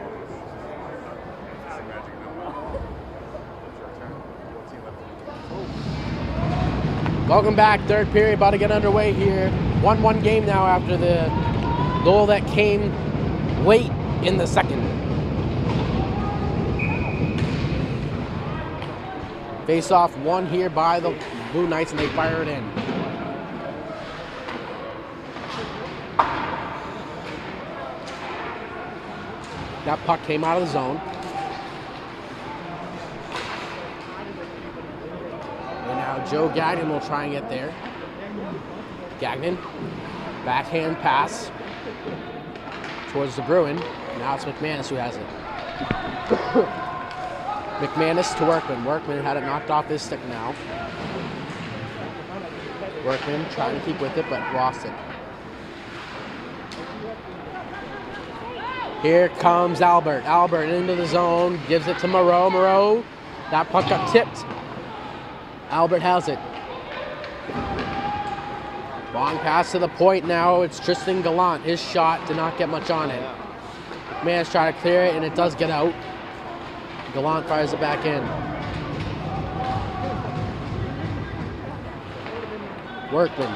Welcome back. Third period about to get underway here. 1-1 game now after the goal that came late in the second. Face off won here by the Blue Knights, and they fire it in. That puck came out of the zone. And now Joe Gagnon will try and get there. Gagnon, backhand pass towards the Bruin. Now it's McManus who has it. McManus to Workman. Workman had it knocked off his stick now. Workman trying to keep with it, but lost it. Here comes Albert. Albert into the zone, gives it to Moreau. Moreau, that puck got tipped. Albert has it. Long pass to the point now. It's Tristan Gallant. His shot did not get much on it. McManus trying to clear it, and it does get out. Gallant fires it back in. Workman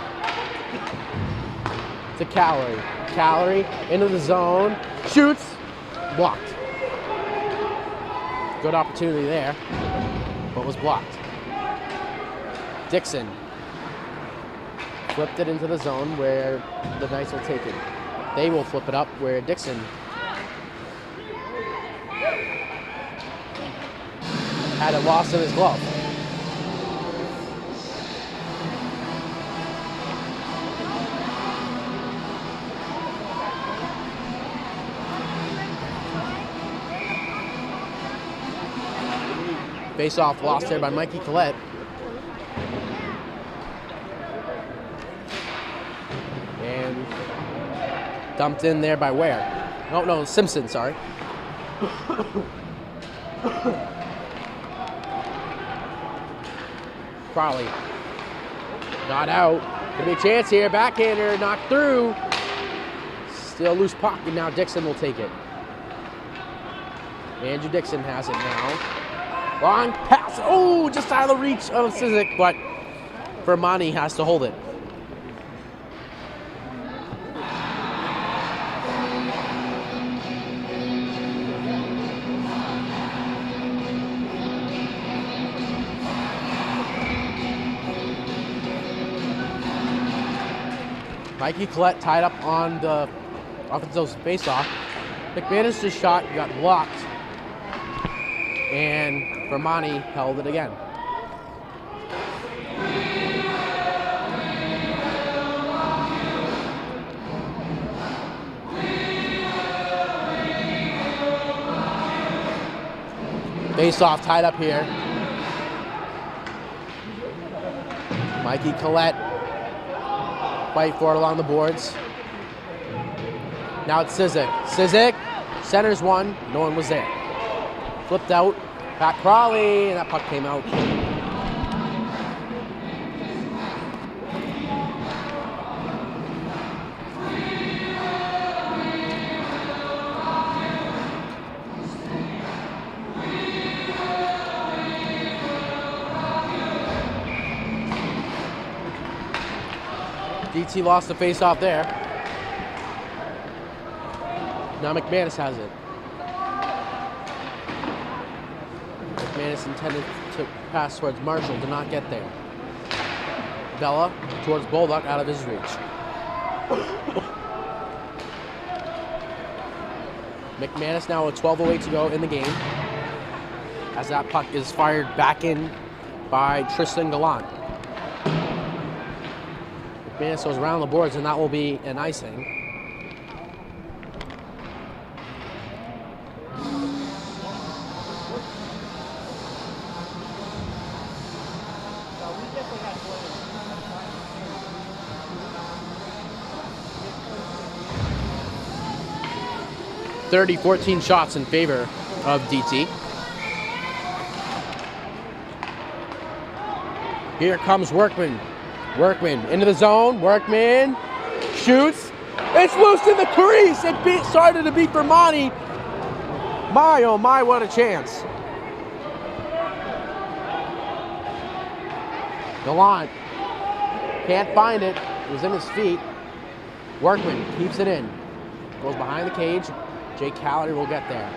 to Calorie. Calorie into the zone. Shoots. Blocked. Good opportunity there, but was blocked. Dixon flipped it into the zone where the Knights will take it. They will flip it up where Dixon had it lost in his glove. Face off lost there by Mikey Collette. And dumped in there by Ware. No, Simpson, sorry. Crowley. Not out. Could be a chance here. Backhander knocked through. Still loose puck, and now Dixon will take it. Andrew Dixon has it now. Long pass. Oh, just out of the reach of Sizik, but Vermani has to hold it. Mikey Collette tied up on the offensive face-off. McManus' shot got blocked, and Vermani held it again. Face-off tied up here. Mikey Collette fight for it along the boards. Now it's Sizik. Sizik centers one. No one was there. Flipped out. Pat Crawley, and that puck came out. DT lost the face-off there. Now McManus has it. McManus intended to pass towards Marshall, did not get there. Bella towards Bolduc, out of his reach. McManus now with 12:08 to go in the game, as that puck is fired back in by Tristan Gallant. McManus goes around the boards, and that will be an icing. .30-14 shots in favor of DT. Here comes Workman. Workman into the zone. Workman shoots. It's loose in the crease. It started to beat Vermani. My, oh my, what a chance. Gallant can't find it. It was in his feet. Workman keeps it in. Goes behind the cage. Jake Calorie will get there.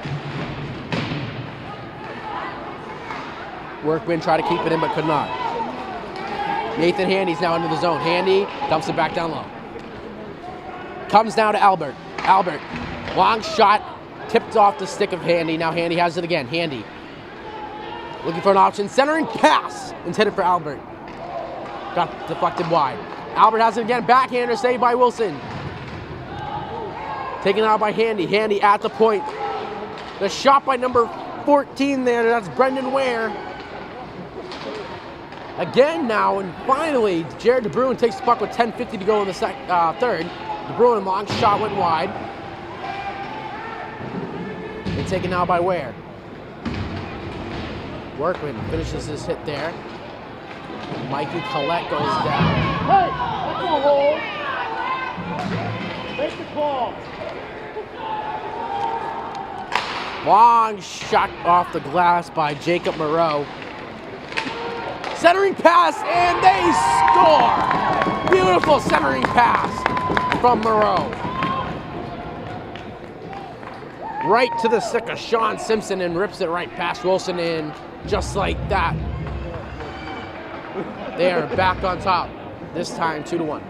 Workman tried to keep it in but could not. Nathan Handy's now into the zone. Handy dumps it back down low. Comes now to Albert. Albert, long shot, tipped off the stick of Handy. Now Handy has it again. Handy looking for an option. Centering pass. Intended for Albert. Got deflected wide. Albert has it again. Backhander saved by Wilson. Taken out by Handy. Handy at the point. The shot by number 14 there. That's Brendan Ware. Again now, and finally, Jared DeBruin takes the puck with 10:50 to go in the third. DeBruin, long shot, went wide. And taken now by Ware. Workman finishes his hit there. Mikey Collette goes down. Hey, that's a hole. Make the call. Long shot off the glass by Jacob Moreau. Centering pass, and they score! Beautiful centering pass from Moreau. Right to the stick of Sean Simpson and rips it right past Wilson, and just like that, they are back on top. This time 2-1.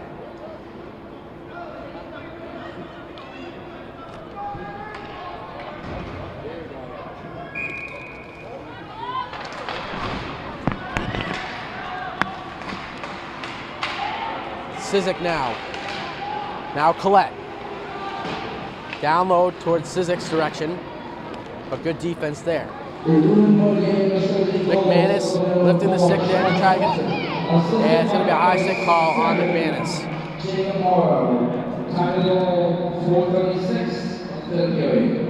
Cizik now. Now Collette. Down low towards Cizik's direction. But good defense there. McManus lifting the stick there to try to get. And it's going to be a high stick call on McManus. Title 436, third period.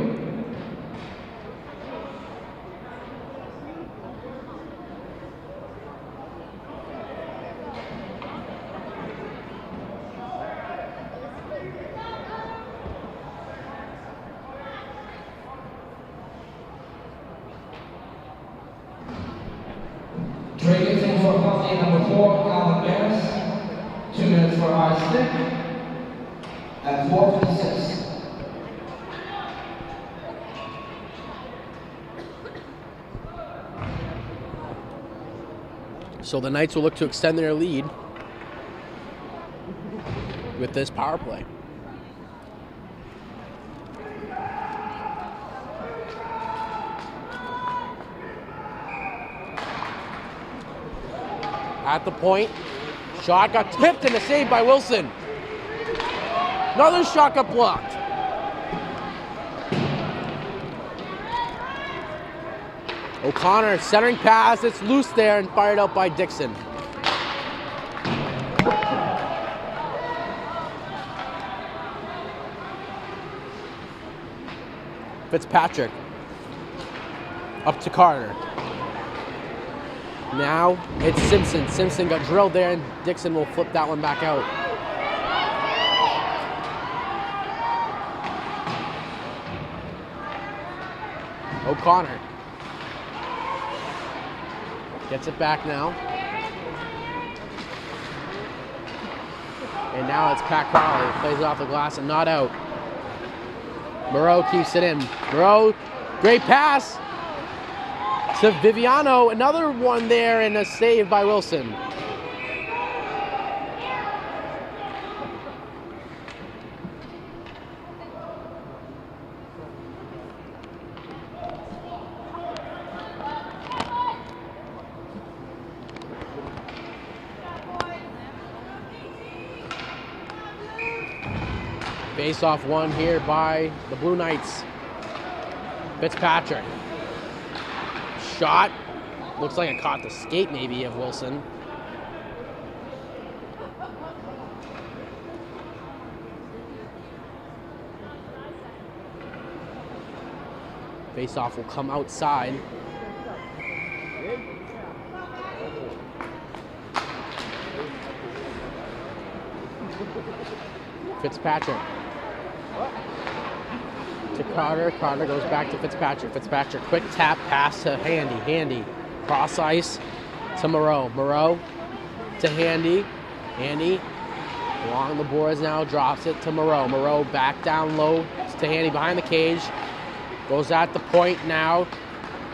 Trading things for penalty number 4, Alan Barris. 2 minutes for high stick at 4:56. So the Knights will look to extend their lead with this power play. At the point, shot got tipped and a save by Wilson. Another shot got blocked. O'Connor centering pass, it's loose there and fired out by Dixon. Fitzpatrick up to Carter. Now it's Simpson. Simpson got drilled there and Dixon will flip that one back out. O'Connor gets it back now. And now it's Pat Crowley. Plays it off the glass and not out. Moreau keeps it in. Moreau, great pass to Viviano. Another one there and a save by Wilson. Face off one here by the Blue Knights. Fitzpatrick. Shot. Looks like it caught the skate maybe of Wilson. Face off will come outside. Fitzpatrick. To Carter. Carter goes back to Fitzpatrick. Fitzpatrick, quick tap pass to Handy. Handy, cross ice to Moreau. Moreau to Handy. Handy along the boards now, drops it to Moreau. Moreau back down low to Handy behind the cage. Goes at the point now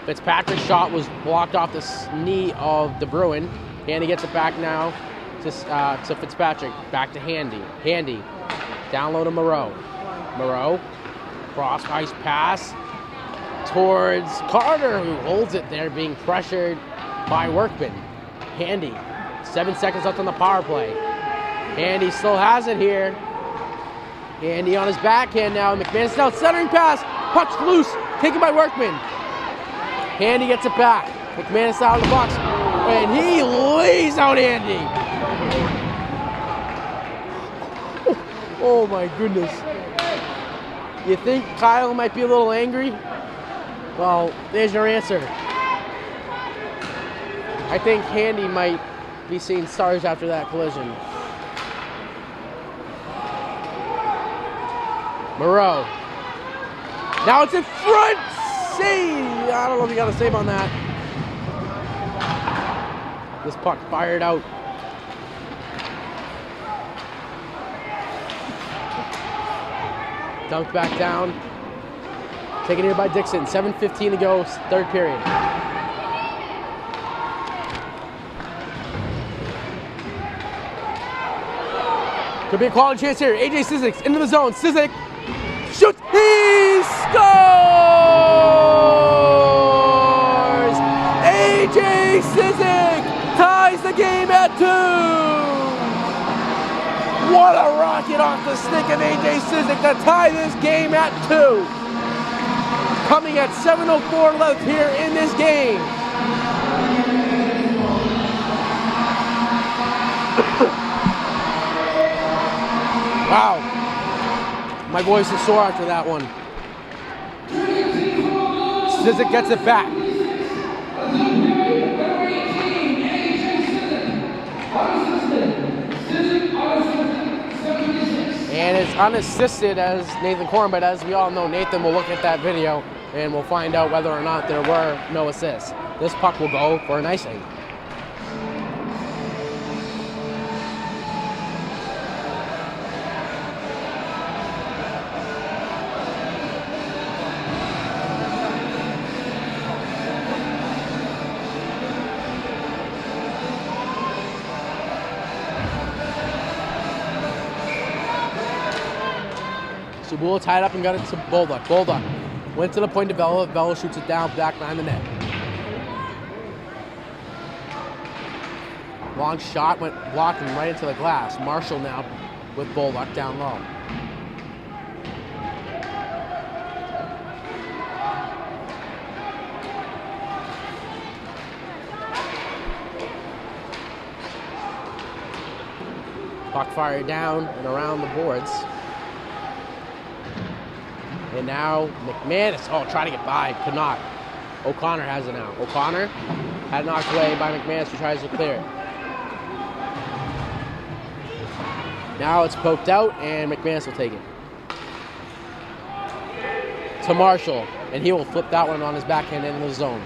Fitzpatrick's shot was blocked off the knee of the Bruin. Handy gets it back now to Fitzpatrick. Back to Handy. Handy. Down low to Moreau. Moreau. Cross ice pass towards Carter, who holds it there, being pressured by Workman. Handy. 7 seconds left on the power play. Handy still has it here. Handy on his backhand now. McManus now centering pass. Puck's loose. Taken by Workman. Handy gets it back. McManus out of the box. And he lays out Handy. Oh my goodness. You think Kyle might be a little angry? Well, there's your answer. I think Handy might be seeing stars after that collision. Moreau. Now it's in front. Save. I don't know if you got a save on that. This puck fired out. Dumped back down. Taken here by Dixon. 7:15 to go, third period. Could be a quality chance here. AJ Cizik into the zone. Cizik shoots. He scores! AJ Cizik ties the game at 2. What a rocket off the stick of AJ Cizik to tie this game at 2. Coming at 7:04 left here in this game. Wow. My voice is sore after that one. Cizik gets it back. And it's unassisted as Nathan Corn, but as we all know, Nathan will look at that video and we'll find out whether or not there were no assists. This puck will go for an icing. Subula tied up and got it to Bolduc. Bolduc went to the point to Vela. Vela shoots it down back behind the net. Long shot went blocking right into the glass. Marshall now with Bolduc down low. Puck fired down and around the boards. And now McManus, trying to get by, could not. O'Connor has it now. O'Connor had knocked away by McManus who tries to clear it. Now it's poked out and McManus will take it. To Marshall, and he will flip that one on his backhand into the zone.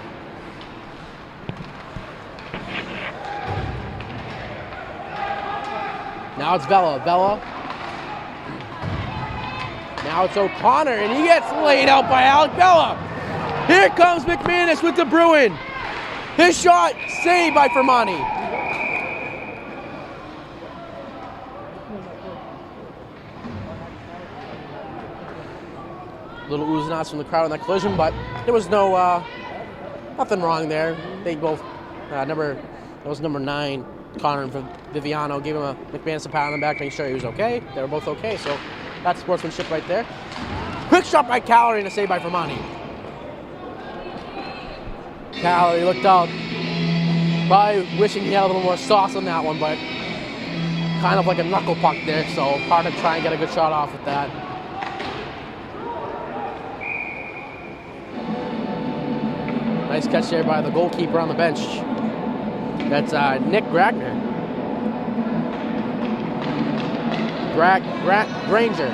Now it's Vela. Vela. Now it's O'Connor, and he gets laid out by Alec Vela. Here comes McManus with the Bruin. His shot saved by Fermani. Little oohs and ahs from the crowd in that collision, but there was no nothing wrong there. They both that was number 9, Connor and Viviano gave him McManus a pat on the back, making sure he was okay. They were both okay, so that's sportsmanship right there. Quick shot by Calorie and a save by Fermani. Calorie looked out, probably wishing he had a little more sauce on that one, but kind of like a knuckle puck there, so hard to try and get a good shot off with that. Nice catch there by the goalkeeper on the bench. That's Nick Gragner. Granger.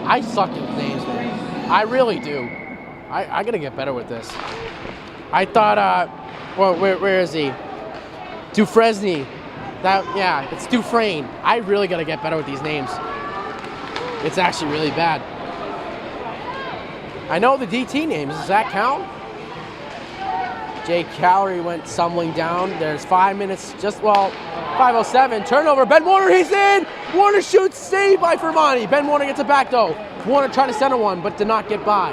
I suck at names, man. I really do. I gotta get better with this. I thought, where is he? Dufresne. It's Dufresne. I really gotta get better with these names. It's actually really bad. I know the DT names. Does that count? Jake Calorie went stumbling down. There's 5 minutes, 5:07. Turnover. Ben Warner, he's in. Warner shoots, saved by Fermani. Ben Warner gets it back though. Warner tried to center one, but did not get by.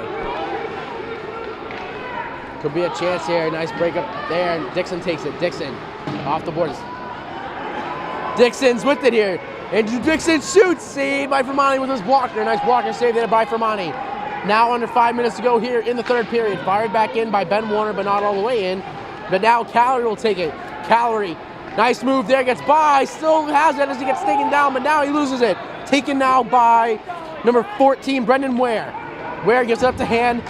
Could be a chance here. Nice break up there. And Dixon takes it. Dixon off the boards. Dixon's with it here. Andrew Dixon shoots, saved by Fermani with his blocker. Nice blocker save there by Fermani. Now under 5 minutes to go here in the third period. Fired back in by Ben Warner, but not all the way in. But now Calorie will take it. Calorie, nice move there, gets by. Still has it as he gets taken down, but now he loses it. Taken now by number 14, Brendan Ware. Ware gives it up to Hand.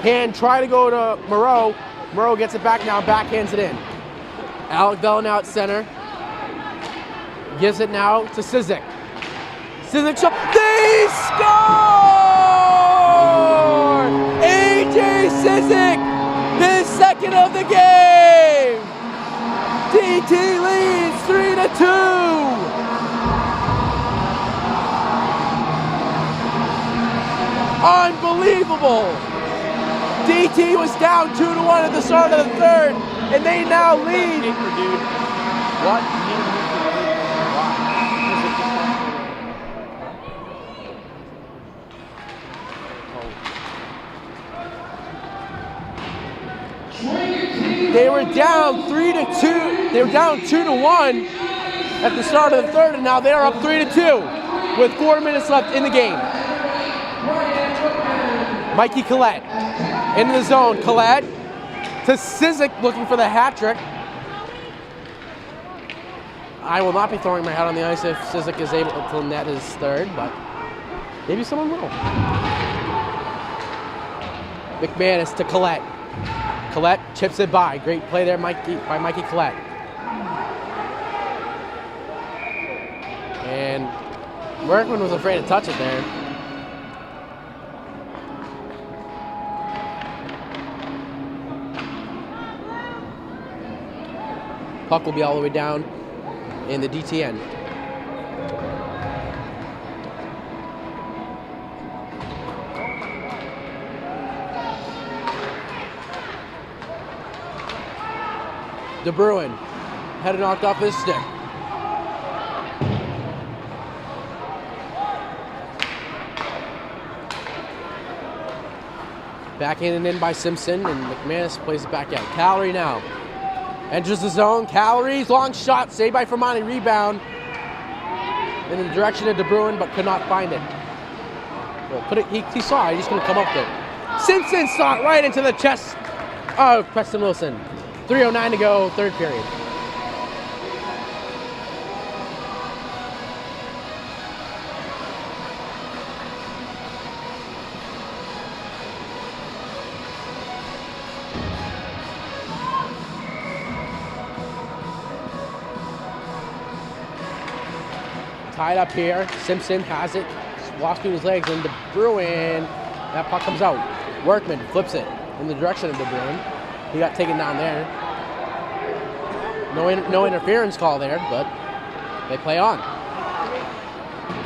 Hand try to go to Moreau. Moreau gets it back now, backhands it in. Alec Bell now at center. Gives it now to Sizik. Sizik shot. They score! AJ Sizik, his second of the game. DT leads 3-2. Unbelievable. DT was down 2-1 at the start of the third, and they now lead. What? They were down 3-2. They were down 2-1 at the start of the third, and now they are up 3-2 with 4 minutes left in the game. Mikey Collette into the zone. Collette to Sizik looking for the hat trick. I will not be throwing my hat on the ice if Sizik is able to net his third, but maybe someone will. McManus to Collette. Collette chips it by. Great play there by Mikey Collette. And Workman was afraid to touch it there. Puck will be all the way down in the DTN. De Bruin had it knocked off his stick. Backhanded in by Simpson, and McManus plays it back out. Calorie now enters the zone. Calorie's long shot, saved by Fermani. Rebound in the direction of De Bruin, but could not find it. Well, he saw it. He's going to come up there. Simpson saw it right into the chest of Preston Wilson. 3:09 to go, third period. Tied up here. Simpson has it, walking his legs, and De Bruin. That puck comes out. Workman flips it in the direction of De Bruin. He got taken down there. No interference call there, but they play on.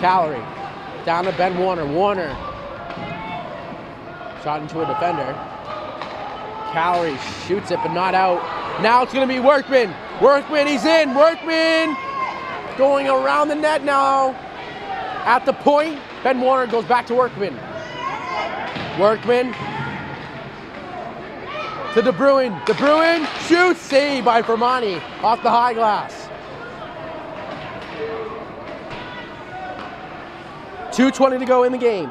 Calorie down to Ben Warner. Warner shot into a defender. Calorie shoots it, but not out. Now it's going to be Workman. Workman, he's in. Workman going around the net now. At the point, Ben Warner goes back to Workman. Workman to De Bruin. De Bruin shoots, saved by Fermani off the high glass. 2:20 to go in the game.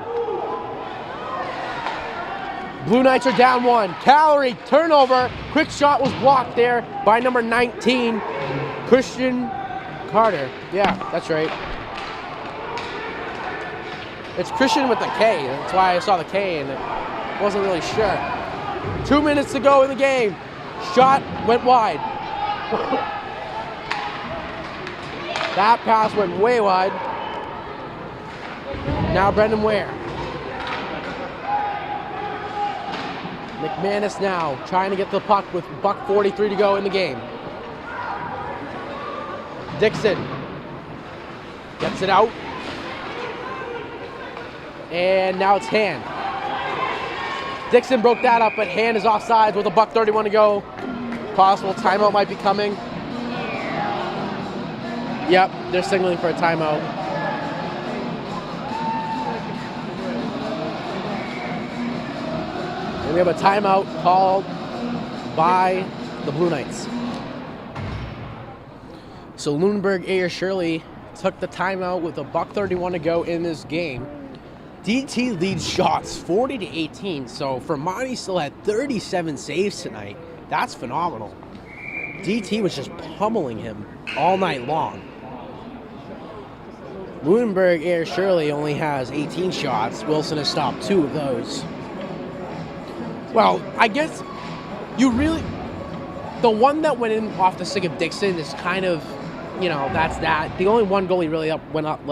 Blue Knights are down 1. Calorie turnover. Quick shot was blocked there by number 19, Christian Carter. Yeah, that's right. It's Christian with the K. That's why I saw the K and I wasn't really sure. 2 minutes to go in the game. Shot went wide. That pass went way wide. Now Brendan Ware. McManus now trying to get the puck with $1:43 to go in the game. Dixon gets it out. And now it's Hand. Dixon broke that up, but Hand is offsides with $1:31 to go Possible timeout might be coming. Yep, they're signaling for a timeout. And we have a timeout called by the Blue Knights. So Lunenburg Ayer-Shirley took the timeout with $1:31 to go in this game. DT leads shots 40-18, so Fermani still had 37 saves tonight. That's phenomenal. DT was just pummeling him all night long. Lunenburg Ayer-Shirley only has 18 shots. Wilson has stopped 2 of those. Well, I guess the one that went in off the stick of Dixon is kind of, that's that. The only one goal he really let up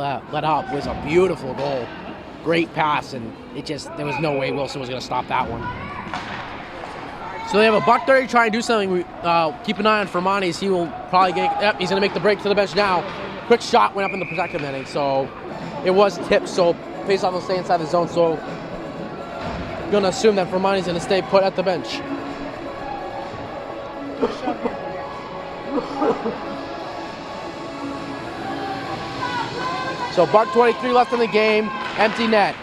was a beautiful goal. Great pass, and there was no way Wilson was going to stop that one. So they have a $1:30 to try and do something. Keep an eye on Fermani's. He will probably he's going to make the break to the bench now. Quick shot went up in the protective netting, so it was tipped, so face-off will stay inside the zone, so I'm going to assume that Fermani's going to stay put at the bench. So $1:23 left in the game, empty net.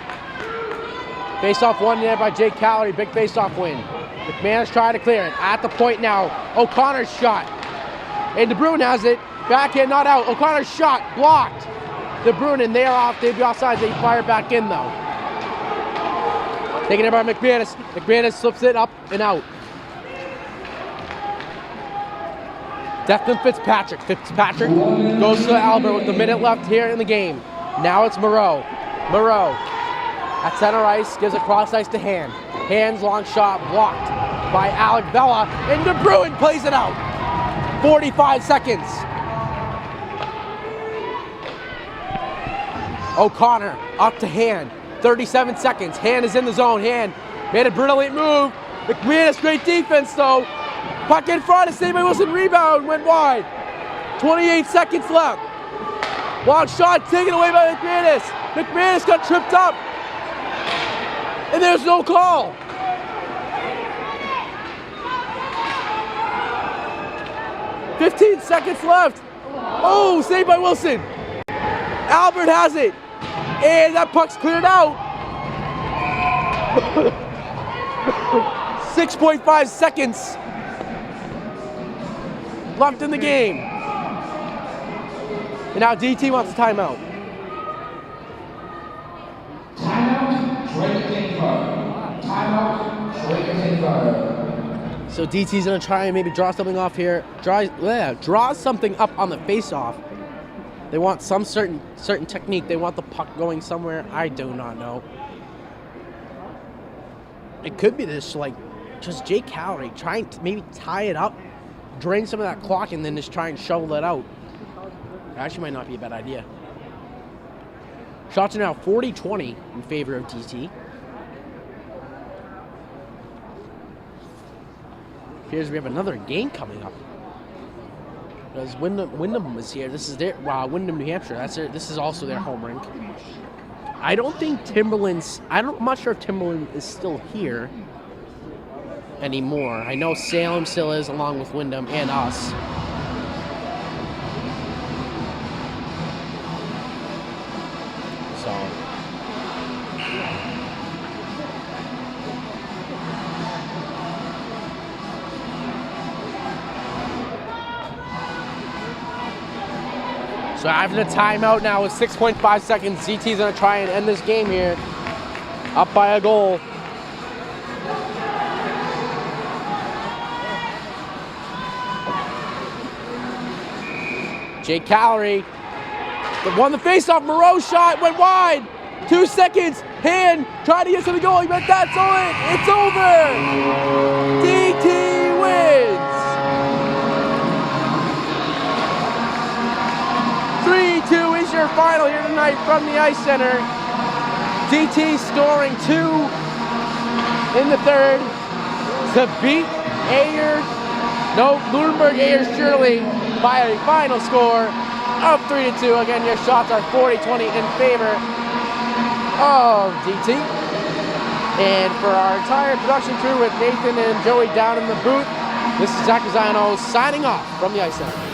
Face-off won there by Jake Calorie, big face-off win. McManus tried to clear it, at the point now, O'Connor's shot. And DeBruyne has it, backhand not out, O'Connor's shot, blocked. DeBruyne, and they'd be offside, they fire back in though. Taken in by McManus, McManus slips it up and out. Declan Fitzpatrick goes to Albert with a minute left here in the game. Now it's Moreau. Moreau at center ice, gives a cross ice to Hand. Hand's long shot blocked by Alec Vela, and DeBruyne plays it out. 45 seconds. O'Connor up to Hand. 37 seconds. Hand is in the zone. Hand made a brilliant move. McManus, great defense though. Puck in front, saved by Wilson, rebound, went wide. 28 seconds left. Long shot taken away by McManus. McManus got tripped up. And there's no call. $15 seconds left. Oh, saved by Wilson. Albert has it. And that puck's cleared out. 6.5 seconds left in the game. And now DT wants a timeout. So DT's gonna try and maybe draw something off here. Draw something up on the face-off. They want some certain technique. They want the puck going somewhere. I do not know. It could be this, just Jake Calorie trying to maybe tie it up, drain some of that clock, and then just try and shovel it out. Actually might not be a bad idea. Shots are now 40-20 in favor of DT. Appears we have another game coming up. Because Wyndham is here. This is their Wyndham, New Hampshire. This is also their home rink. I don't think Timberland's. I'm not sure if Timberland is still here anymore. I know Salem still is, along with Wyndham and us. So after the timeout now with 6.5 seconds, ZT's gonna try and end this game here. Up by a goal. Jake Calorie won the faceoff. Moreau shot went wide. 2 seconds. Hand tried to get to the goal, but that's it. It's over. DT wins. 3-2 is your final here tonight from the Ice Center. DT scoring 2 in the third to beat Lunenburg Ayer-Shirley by a final score of 3-2. Again, your shots are 40-20 in favor of DT. And for our entire production crew with Nathan and Joey down in the booth, This is Zach Zano signing off from the Ice Center.